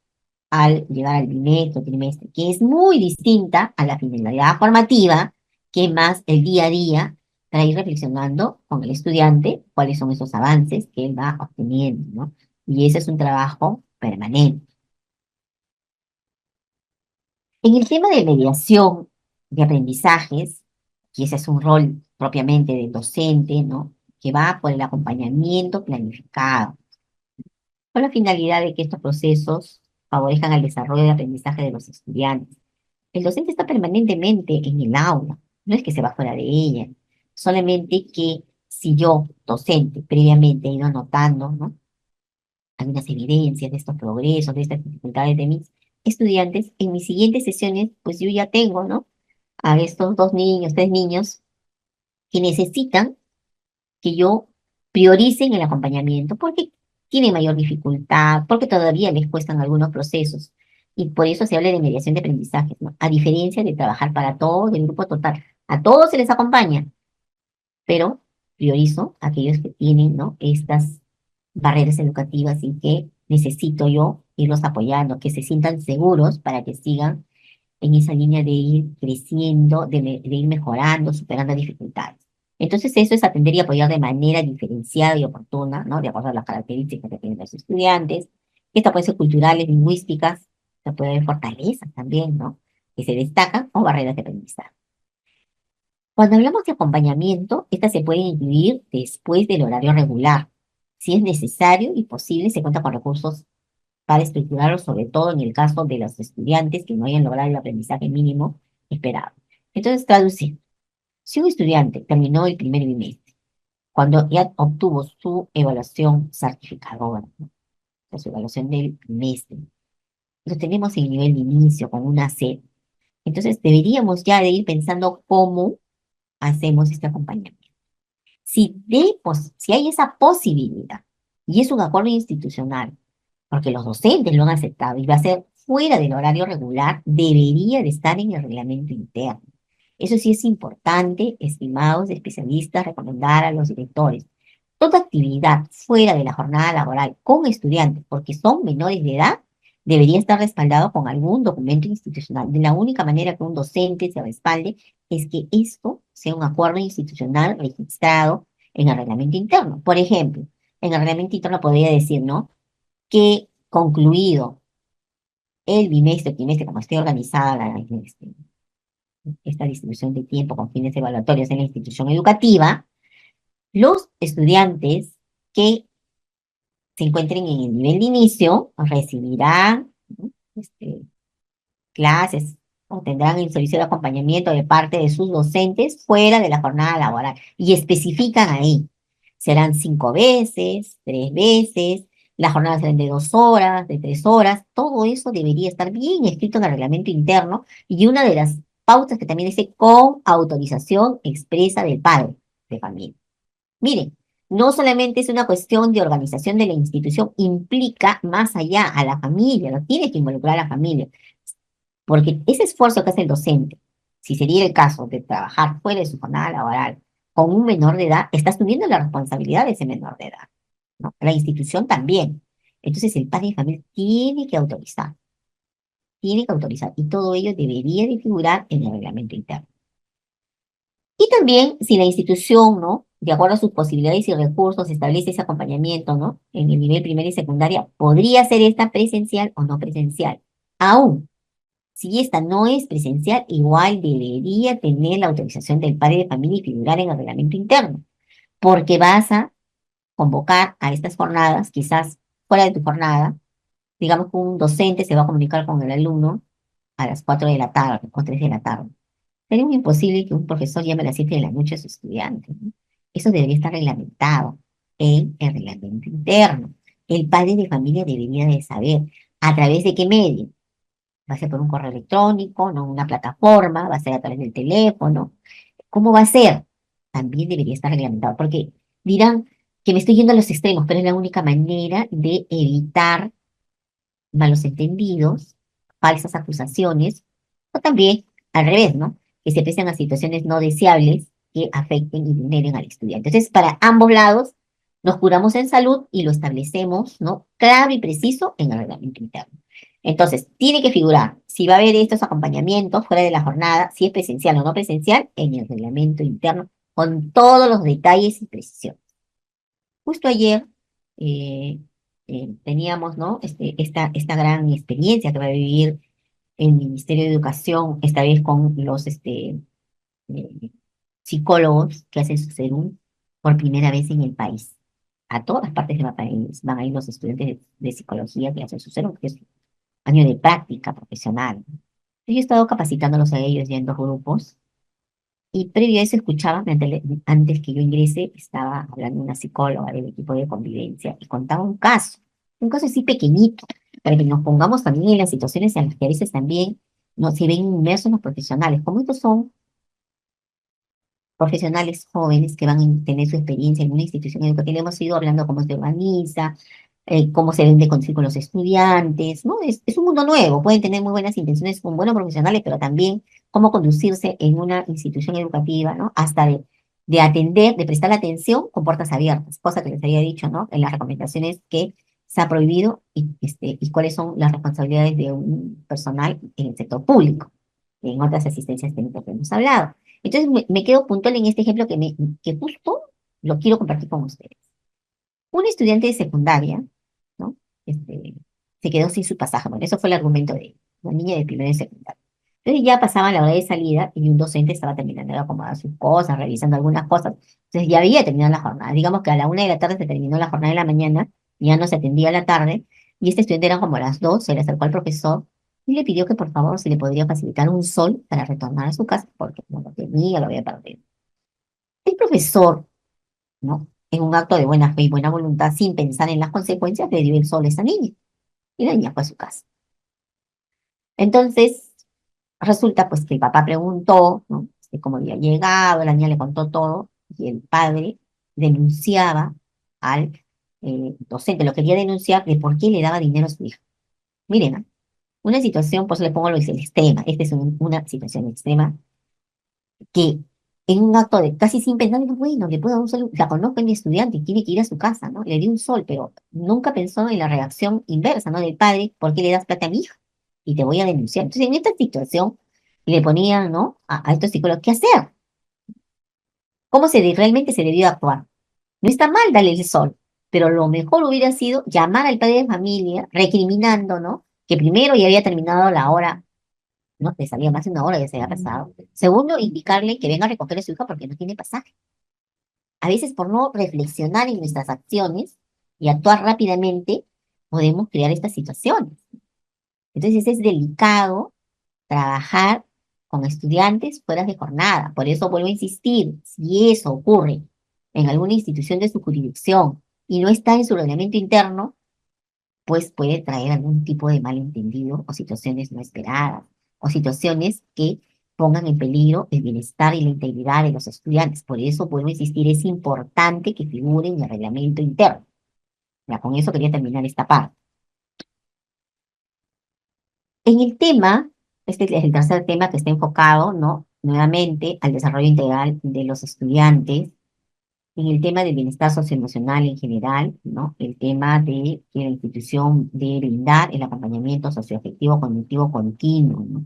al llegar al bimestre o trimestre, que es muy distinta a la finalidad formativa, que es más el día a día, para ir reflexionando con el estudiante cuáles son esos avances que él va obteniendo, ¿no? Y ese es un trabajo permanente. En el tema de mediación de aprendizajes, que ese es un rol propiamente del docente, ¿no? Que va por el acompañamiento planificado, con la finalidad de que estos procesos favorezcan el desarrollo de aprendizaje de los estudiantes. El docente está permanentemente en el aula, no es que se va fuera de ella, solamente que si yo, docente, previamente he ido anotando, ¿no? Algunas evidencias de estos progresos, de estas dificultades de mis estudiantes, en mis siguientes sesiones, pues yo ya tengo, ¿no? A estos 2 niños, 3 niños, que necesitan que yo priorice en el acompañamiento, porque tienen mayor dificultad, porque todavía les cuestan algunos procesos. Y por eso se habla de mediación de aprendizaje, ¿no? A diferencia de trabajar para todo el grupo total. A todos se les acompaña, pero priorizo a aquellos que tienen, ¿no? Estas barreras educativas y que necesito yo irlos apoyando, que se sientan seguros para que sigan en esa línea de ir creciendo, de ir mejorando, superando dificultades. Entonces, eso es atender y apoyar de manera diferenciada y oportuna, ¿no? De acuerdo a las características que tienen los estudiantes. Estas pueden ser culturales, lingüísticas, se puede haber fortalezas también, ¿no? Que se destacan o barreras de aprendizaje. Cuando hablamos de acompañamiento, estas se pueden incluir después del horario regular. Si es necesario y posible, se cuenta con recursos para estructurarlo, sobre todo en el caso de los estudiantes que no hayan logrado el aprendizaje mínimo esperado. Entonces, traducir. Si un estudiante terminó el primer bimestre, cuando ya obtuvo su evaluación certificadora, ¿no? O sea, su evaluación del bimestre, lo tenemos en el nivel de inicio con una C. Entonces deberíamos ya de ir pensando cómo hacemos este acompañamiento. Si hay esa posibilidad y es un acuerdo institucional, porque los docentes lo han aceptado y va a ser fuera del horario regular, debería de estar en el reglamento interno. Eso sí es importante, estimados especialistas, recomendar a los directores. Toda actividad fuera de la jornada laboral con estudiantes, porque son menores de edad, debería estar respaldado con algún documento institucional. De la única manera que un docente se respalde es que esto sea un acuerdo institucional registrado en el reglamento interno. Por ejemplo, en el reglamento interno podría decir, ¿no? Que concluido el bimestre, trimestre, como esté organizada esta distribución de tiempo con fines evaluatorios en la institución educativa, los estudiantes que se encuentren en el nivel de inicio recibirán, ¿no? Clases o tendrán el servicio de acompañamiento de parte de sus docentes fuera de la jornada laboral. Y especifican ahí, serán 5 veces, 3 veces, las jornadas serán de 2 horas, de 3 horas, todo eso debería estar bien escrito en el reglamento interno y una de las pautas que también dice con autorización expresa del padre de familia. Miren, no solamente es una cuestión de organización de la institución, implica más allá a la familia, lo tiene que involucrar a la familia. Porque ese esfuerzo que hace el docente, si sería el caso de trabajar fuera de su jornada laboral con un menor de edad, está asumiendo la responsabilidad de ese menor de edad, ¿no? La institución también. Entonces el padre de familia tiene que autorizar, y todo ello debería de figurar en el reglamento interno. Y también, si la institución, ¿no? De acuerdo a sus posibilidades y recursos, establece ese acompañamiento, ¿no? En el nivel primaria y secundaria, podría ser esta presencial o no presencial. Aún, si esta no es presencial, igual debería tener la autorización del padre de familia y figurar en el reglamento interno, porque vas a convocar a estas jornadas, quizás fuera de tu jornada, digamos que un docente se va a comunicar con el alumno a las 4 de la tarde o 3 de la tarde. Sería muy imposible que un profesor llame a las 7 de la noche a su estudiante, ¿no? Eso debería estar reglamentado en el reglamento interno. El padre de familia debería de saber a través de qué medio. Va a ser por un correo electrónico, no una plataforma, va a ser a través del teléfono. ¿Cómo va a ser? También debería estar reglamentado, porque dirán que me estoy yendo a los extremos, pero es la única manera de evitar malos entendidos, falsas acusaciones, o también al revés, ¿no? Que se presten a situaciones no deseables que afecten y vulneren al estudiante. Entonces, para ambos lados, nos curamos en salud y lo establecemos, ¿no? Claro y preciso en el reglamento interno. Entonces, tiene que figurar si va a haber estos acompañamientos fuera de la jornada, si es presencial o no presencial, en el reglamento interno, con todos los detalles y precisiones. Justo ayer eh, teníamos, ¿no? Esta gran experiencia que va a vivir el Ministerio de Educación, esta vez con los eh, psicólogos que hacen su serum por primera vez en el país. A todas partes del país van a ir los estudiantes de psicología que hacen su serum, que es un año de práctica profesional. Yo he estado capacitándolos a ellos ya en 2 grupos. Y previo a eso escuchaba, antes que yo ingrese, estaba hablando una psicóloga del equipo de convivencia y contaba un caso así pequeñito, para que nos pongamos también en las situaciones en las que a veces también no se ven inmersos los profesionales. Como estos son profesionales jóvenes que van a tener su experiencia en una institución educativa, hemos ido hablando cómo se organiza, cómo se vende con los estudiantes, ¿no? Es un mundo nuevo, pueden tener muy buenas intenciones con buenos profesionales, pero también cómo conducirse en una institución educativa, ¿no? Hasta de atender, de prestar atención con puertas abiertas, cosa que les había dicho, ¿no? En las recomendaciones que se ha prohibido y cuáles son las responsabilidades de un personal en el sector público, en otras asistencias técnicas que hemos hablado. Entonces me quedo puntual en este ejemplo que justo lo quiero compartir con ustedes. Un estudiante de secundaria, ¿no? Este, se quedó sin su pasaje. Bueno, eso fue el argumento de una niña de primero y secundaria. Entonces ya pasaba la hora de salida y un docente estaba terminando de acomodar sus cosas, revisando algunas cosas. Entonces ya había terminado la jornada. Digamos que a la 1 de la tarde se terminó la jornada de la mañana, ya no se atendía a la tarde, y este estudiante era como a las 2, se le acercó al profesor y le pidió que por favor se le podría facilitar un sol para retornar a su casa, porque no lo tenía, lo había perdido. El profesor, ¿no? En un acto de buena fe y buena voluntad, sin pensar en las consecuencias, le dio el sol a esa niña. Y la niña fue a su casa. Entonces, Resulta pues que el papá preguntó, ¿no? Cómo había llegado, la niña le contó todo, y el padre denunciaba al docente, lo quería denunciar de por qué le daba dinero a su hija. Miren, ¿ah? Una situación, pues le pongo lo que es el extrema, esta es una situación extrema, que en un acto de casi sin pensar, digo, bueno, le puedo dar un sol, la conozco en mi estudiante, tiene que ir a su casa, ¿no? Le di un sol, pero nunca pensó en la reacción inversa, ¿no? Del padre, ¿por qué le das plata a mi hija? Y te voy a denunciar. Entonces, en esta situación, le ponían, ¿no? A estos psicólogos, ¿qué hacer? ¿Cómo realmente se debió actuar? No está mal darle el sol, pero lo mejor hubiera sido llamar al padre de familia, recriminando, ¿no? Que primero ya había terminado la hora, ¿no? Le salía más de una hora, ya se había pasado. Segundo, indicarle que venga a recoger a su hija porque no tiene pasaje. A veces por no reflexionar en nuestras acciones y actuar rápidamente, podemos crear estas situaciones. Entonces es delicado trabajar con estudiantes fuera de jornada. Por eso vuelvo a insistir, si eso ocurre en alguna institución de su jurisdicción y no está en su reglamento interno, pues puede traer algún tipo de malentendido o situaciones no esperadas, o situaciones que pongan en peligro el bienestar y la integridad de los estudiantes. Por eso, vuelvo a insistir, es importante que figure en el reglamento interno. Ya, con eso quería terminar esta parte. En el tema, este es el tercer tema que está enfocado, ¿no? Nuevamente al desarrollo integral de los estudiantes, en el tema del bienestar socioemocional en general, ¿no? El tema de que la institución debe brindar el acompañamiento socioafectivo cognitivo continuo, ¿no?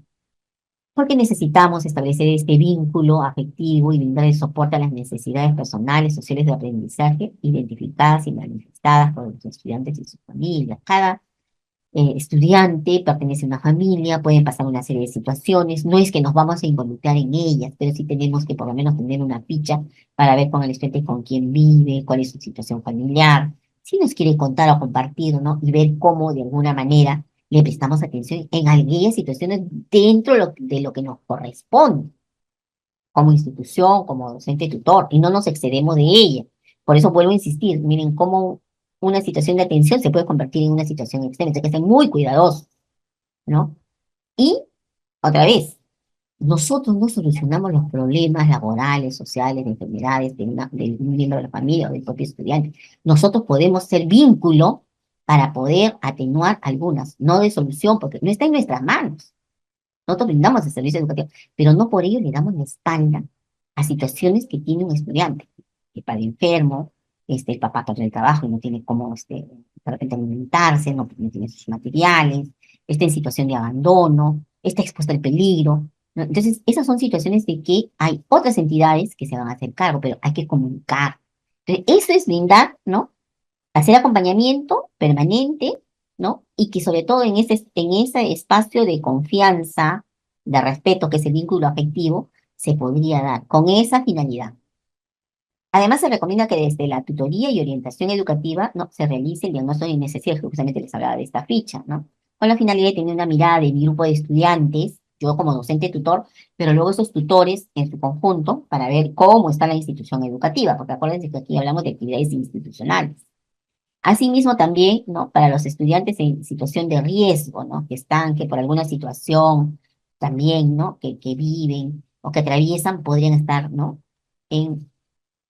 Porque necesitamos establecer este vínculo afectivo y brindar el soporte a las necesidades personales, sociales de aprendizaje, identificadas y manifestadas por los estudiantes y sus familias. Cada estudiante pertenece a una familia, pueden pasar una serie de situaciones, no es que nos vamos a involucrar en ellas, pero sí tenemos que por lo menos tener una ficha para ver con el estudiante con quién vive, cuál es su situación familiar, si nos quiere contar o compartir, ¿no? Y ver cómo de alguna manera le prestamos atención en aquellas situaciones dentro de lo que nos corresponde como institución, como docente tutor, y no nos excedemos de ella. Por eso vuelvo a insistir, miren cómo una situación de atención se puede convertir en una situación extrema, entonces hay que ser muy cuidadosos, ¿no? Y, otra vez, nosotros no solucionamos los problemas laborales, sociales, de enfermedades de un miembro de la familia o del propio estudiante. Nosotros podemos ser vínculo para poder atenuar algunas, no de solución, porque no está en nuestras manos. Nosotros brindamos el servicio educativo, pero no por ello le damos la espalda a situaciones que tiene un estudiante. El padre enfermo, el papá perdió el trabajo y no tiene cómo, de repente alimentarse, no tiene sus materiales, está en situación de abandono, está expuesto al peligro, ¿no? Entonces, esas son situaciones de que hay otras entidades que se van a hacer cargo, pero hay que comunicar. Entonces, eso es brindar, ¿no? Hacer acompañamiento permanente, ¿no? Y que sobre todo en ese espacio de confianza, de respeto, que es el vínculo afectivo, se podría dar con esa finalidad. Además, se recomienda que desde la tutoría y orientación educativa, ¿no? Se realice el diagnóstico de necesidades, que justamente les hablaba de esta ficha, ¿no? Con la finalidad de tener una mirada de mi grupo de estudiantes, yo como docente tutor, pero luego esos tutores en su conjunto, para ver cómo está la institución educativa, porque acuérdense que aquí hablamos de actividades institucionales. Asimismo también, ¿no? Para los estudiantes en situación de riesgo, ¿no? Que por alguna situación también, ¿no? Que viven o que atraviesan, podrían estar, ¿no? En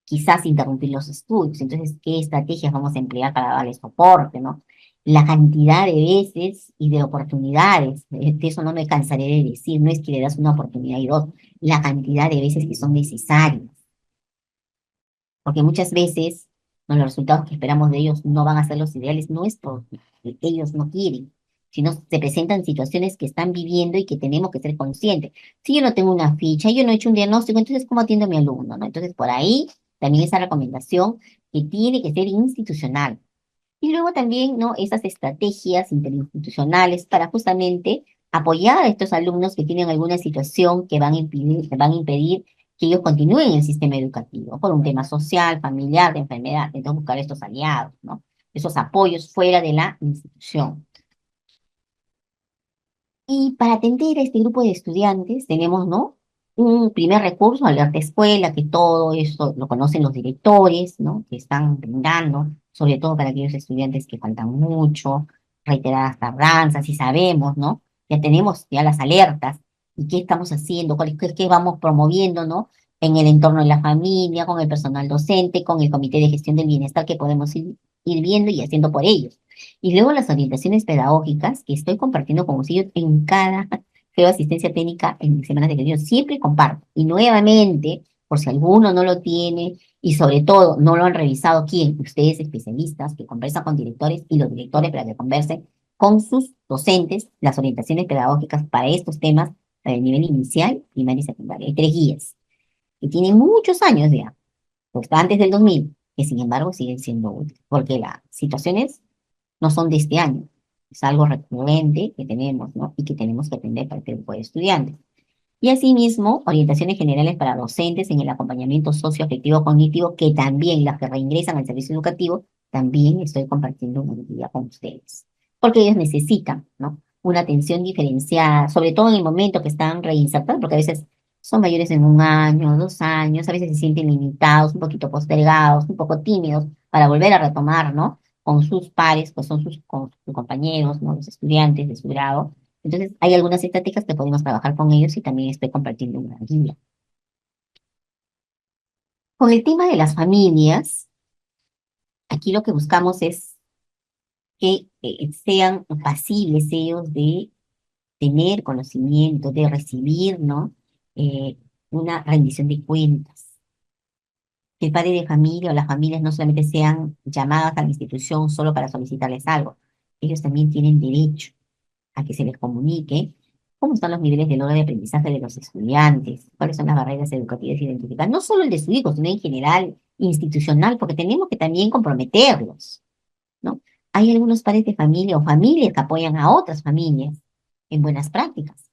quizás interrumpir los estudios. Entonces, ¿qué estrategias vamos a emplear para darles soporte, ¿no? La cantidad de veces y de oportunidades, de eso no me cansaré de decir, no es que le das una oportunidad y dos, la cantidad de veces que son necesarias, porque muchas veces, ¿no? Los resultados que esperamos de ellos no van a ser los ideales, no es porque ellos no quieren, sino se presentan situaciones que están viviendo y que tenemos que ser conscientes. Si yo no tengo una ficha, yo no he hecho un diagnóstico, entonces ¿cómo atiendo a mi alumno, no? Entonces por ahí también esa recomendación que tiene que ser institucional. Y luego también, ¿no? Esas estrategias interinstitucionales para justamente apoyar a estos alumnos que tienen alguna situación que van a impedir que ellos continúen en el sistema educativo, por un tema social, familiar, de enfermedad. Entonces, buscar estos aliados, ¿no? Esos apoyos fuera de la institución. Y para atender a este grupo de estudiantes tenemos, ¿no? Un primer recurso, Alerta Escuela, que todo esto lo conocen los directores, ¿no? Que están brindando, sobre todo para aquellos estudiantes que faltan mucho, reiteradas tardanzas, y sabemos, ¿no? Ya tenemos ya las alertas y qué estamos haciendo, qué vamos promoviendo, ¿no? En el entorno de la familia, con el personal docente, con el comité de gestión del bienestar que podemos ir viendo y haciendo por ellos. Y luego las orientaciones pedagógicas que estoy compartiendo con ustedes en cada, creo, asistencia técnica en semanas de gestión. Siempre comparto. Y nuevamente, por si alguno no lo tiene y sobre todo no lo han revisado, ¿quién? Ustedes especialistas que conversan con directores y los directores para que conversen con sus docentes las orientaciones pedagógicas para estos temas para el nivel inicial, primaria y secundaria. Hay 3 guías que tienen muchos años ya, pues antes del 2000, que sin embargo siguen siendo útiles, porque las situaciones no son de este año, es algo recurrente que tenemos, ¿no? Y que tenemos que atender para el grupo de estudiantes. Y asimismo, orientaciones generales para docentes en el acompañamiento socioafectivo cognitivo, que también las que reingresan al servicio educativo, también estoy compartiendo una actividad con ustedes. Porque ellos necesitan, ¿no? Una atención diferenciada, sobre todo en el momento que están reinsertados, porque a veces son mayores en 1 año, 2 años, a veces se sienten limitados, un poquito postergados, un poco tímidos para volver a retomar, ¿no? Con sus pares, pues son con sus compañeros, ¿no? Los estudiantes de su grado. Entonces, hay algunas estrategias que podemos trabajar con ellos y también estoy compartiendo una guía. Con el tema de las familias, aquí lo que buscamos es que sean pasibles ellos de tener conocimiento, de recibir, ¿no? Eh, una rendición de cuentas. Que el padre de familia o las familias no solamente sean llamadas a la institución solo para solicitarles algo, ellos también tienen derecho a que se les comunique cómo están los niveles de logro de aprendizaje de los estudiantes, cuáles son las barreras educativas identificadas, no solo el de su hijo, sino en general, institucional, porque tenemos que también comprometerlos, ¿no? Hay algunos padres de familia o familias que apoyan a otras familias en buenas prácticas.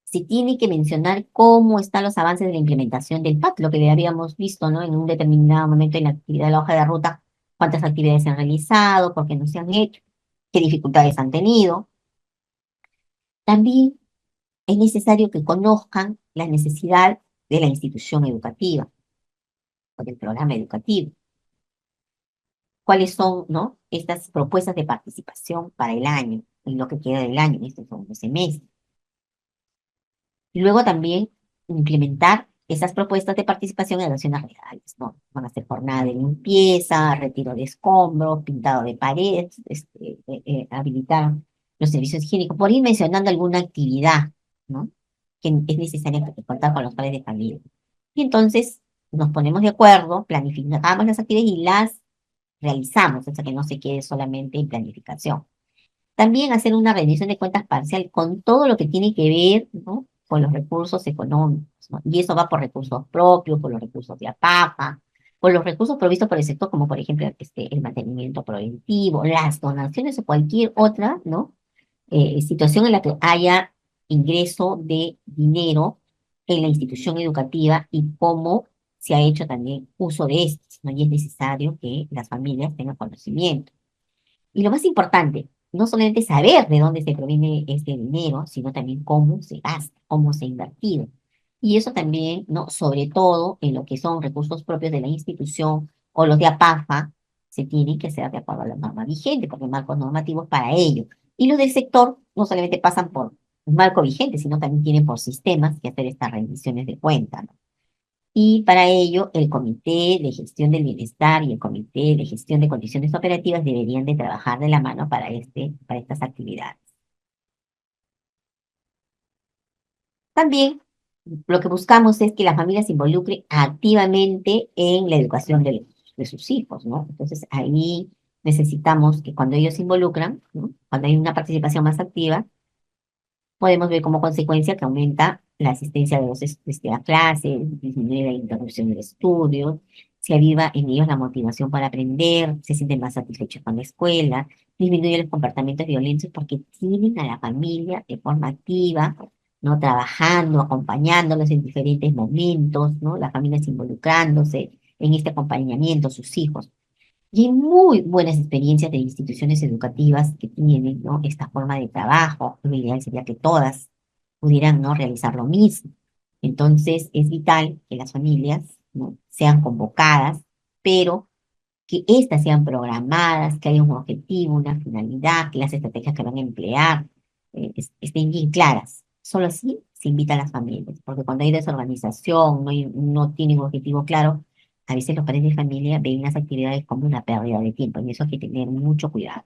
Se tiene que mencionar cómo están los avances de la implementación del PAT, lo que le habíamos visto, ¿no? En un determinado momento en la actividad de la hoja de ruta, cuántas actividades se han realizado, por qué no se han hecho, qué dificultades han tenido. También es necesario que conozcan la necesidad de la institución educativa o del programa educativo. ¿Cuáles son, no, estas propuestas de participación para el año, en lo que queda del año, en estos 11 semestres? Y luego también implementar esas propuestas de participación en acciones reales, ¿no? Van a ser jornada de limpieza, retiro de escombros, pintado de paredes, habilitar los servicios higiénicos, por ir mencionando alguna actividad, ¿no? Que es necesaria contar con los padres de familia. Y entonces nos ponemos de acuerdo, planificamos las actividades y las realizamos, o sea que no se quede solamente en planificación. También hacer una rendición de cuentas parcial con todo lo que tiene que ver, ¿no? Con los recursos económicos, ¿no? Y eso va por recursos propios, por los recursos de APAPA, por los recursos provistos por el sector, como por ejemplo el mantenimiento preventivo, las donaciones o cualquier otra, ¿no? Situación en la que haya ingreso de dinero en la institución educativa y cómo se ha hecho también uso de estos, ¿no? Y es necesario que las familias tengan conocimiento. Y lo más importante, no solamente saber de dónde se proviene este dinero, sino también cómo se gasta, cómo se ha invertido. Y eso también, ¿no? Sobre todo en lo que son recursos propios de la institución o los de APAFA, se tienen que hacer de acuerdo a la norma vigente, porque hay marcos normativos para ello. Y los del sector no solamente pasan por un marco vigente, sino también tienen por sistemas que hacer estas rendiciones de cuentas, ¿no? Y para ello, el Comité de Gestión del Bienestar y el Comité de Gestión de Condiciones Operativas deberían de trabajar de la mano para estas actividades. También lo que buscamos es que la familia se involucre activamente en la educación de sus hijos, ¿no? Entonces ahí necesitamos que cuando ellos se involucran, ¿no? Cuando hay una participación más activa, podemos ver como consecuencia que aumenta la asistencia de a clases, disminuye la interrupción de estudios, se aviva en ellos la motivación para aprender, se sienten más satisfechos con la escuela, disminuye los comportamientos violentos porque tienen a la familia de forma activa, ¿no? Trabajando, acompañándolos en diferentes momentos, ¿no? Las familias involucrándose en este acompañamiento, sus hijos. Y hay muy buenas experiencias de instituciones educativas que tienen, ¿no? Esta forma de trabajo. Lo ideal sería que todas pudieran, ¿no? Realizar lo mismo. Entonces, es vital que las familias, ¿no? Sean convocadas, pero que éstas sean programadas, que haya un objetivo, una finalidad, que las estrategias que van a emplear estén bien claras. Solo así se invita a las familias, porque cuando hay desorganización, no tienen un objetivo claro, a veces los padres de familia ven las actividades como una pérdida de tiempo, y eso hay que tener mucho cuidado.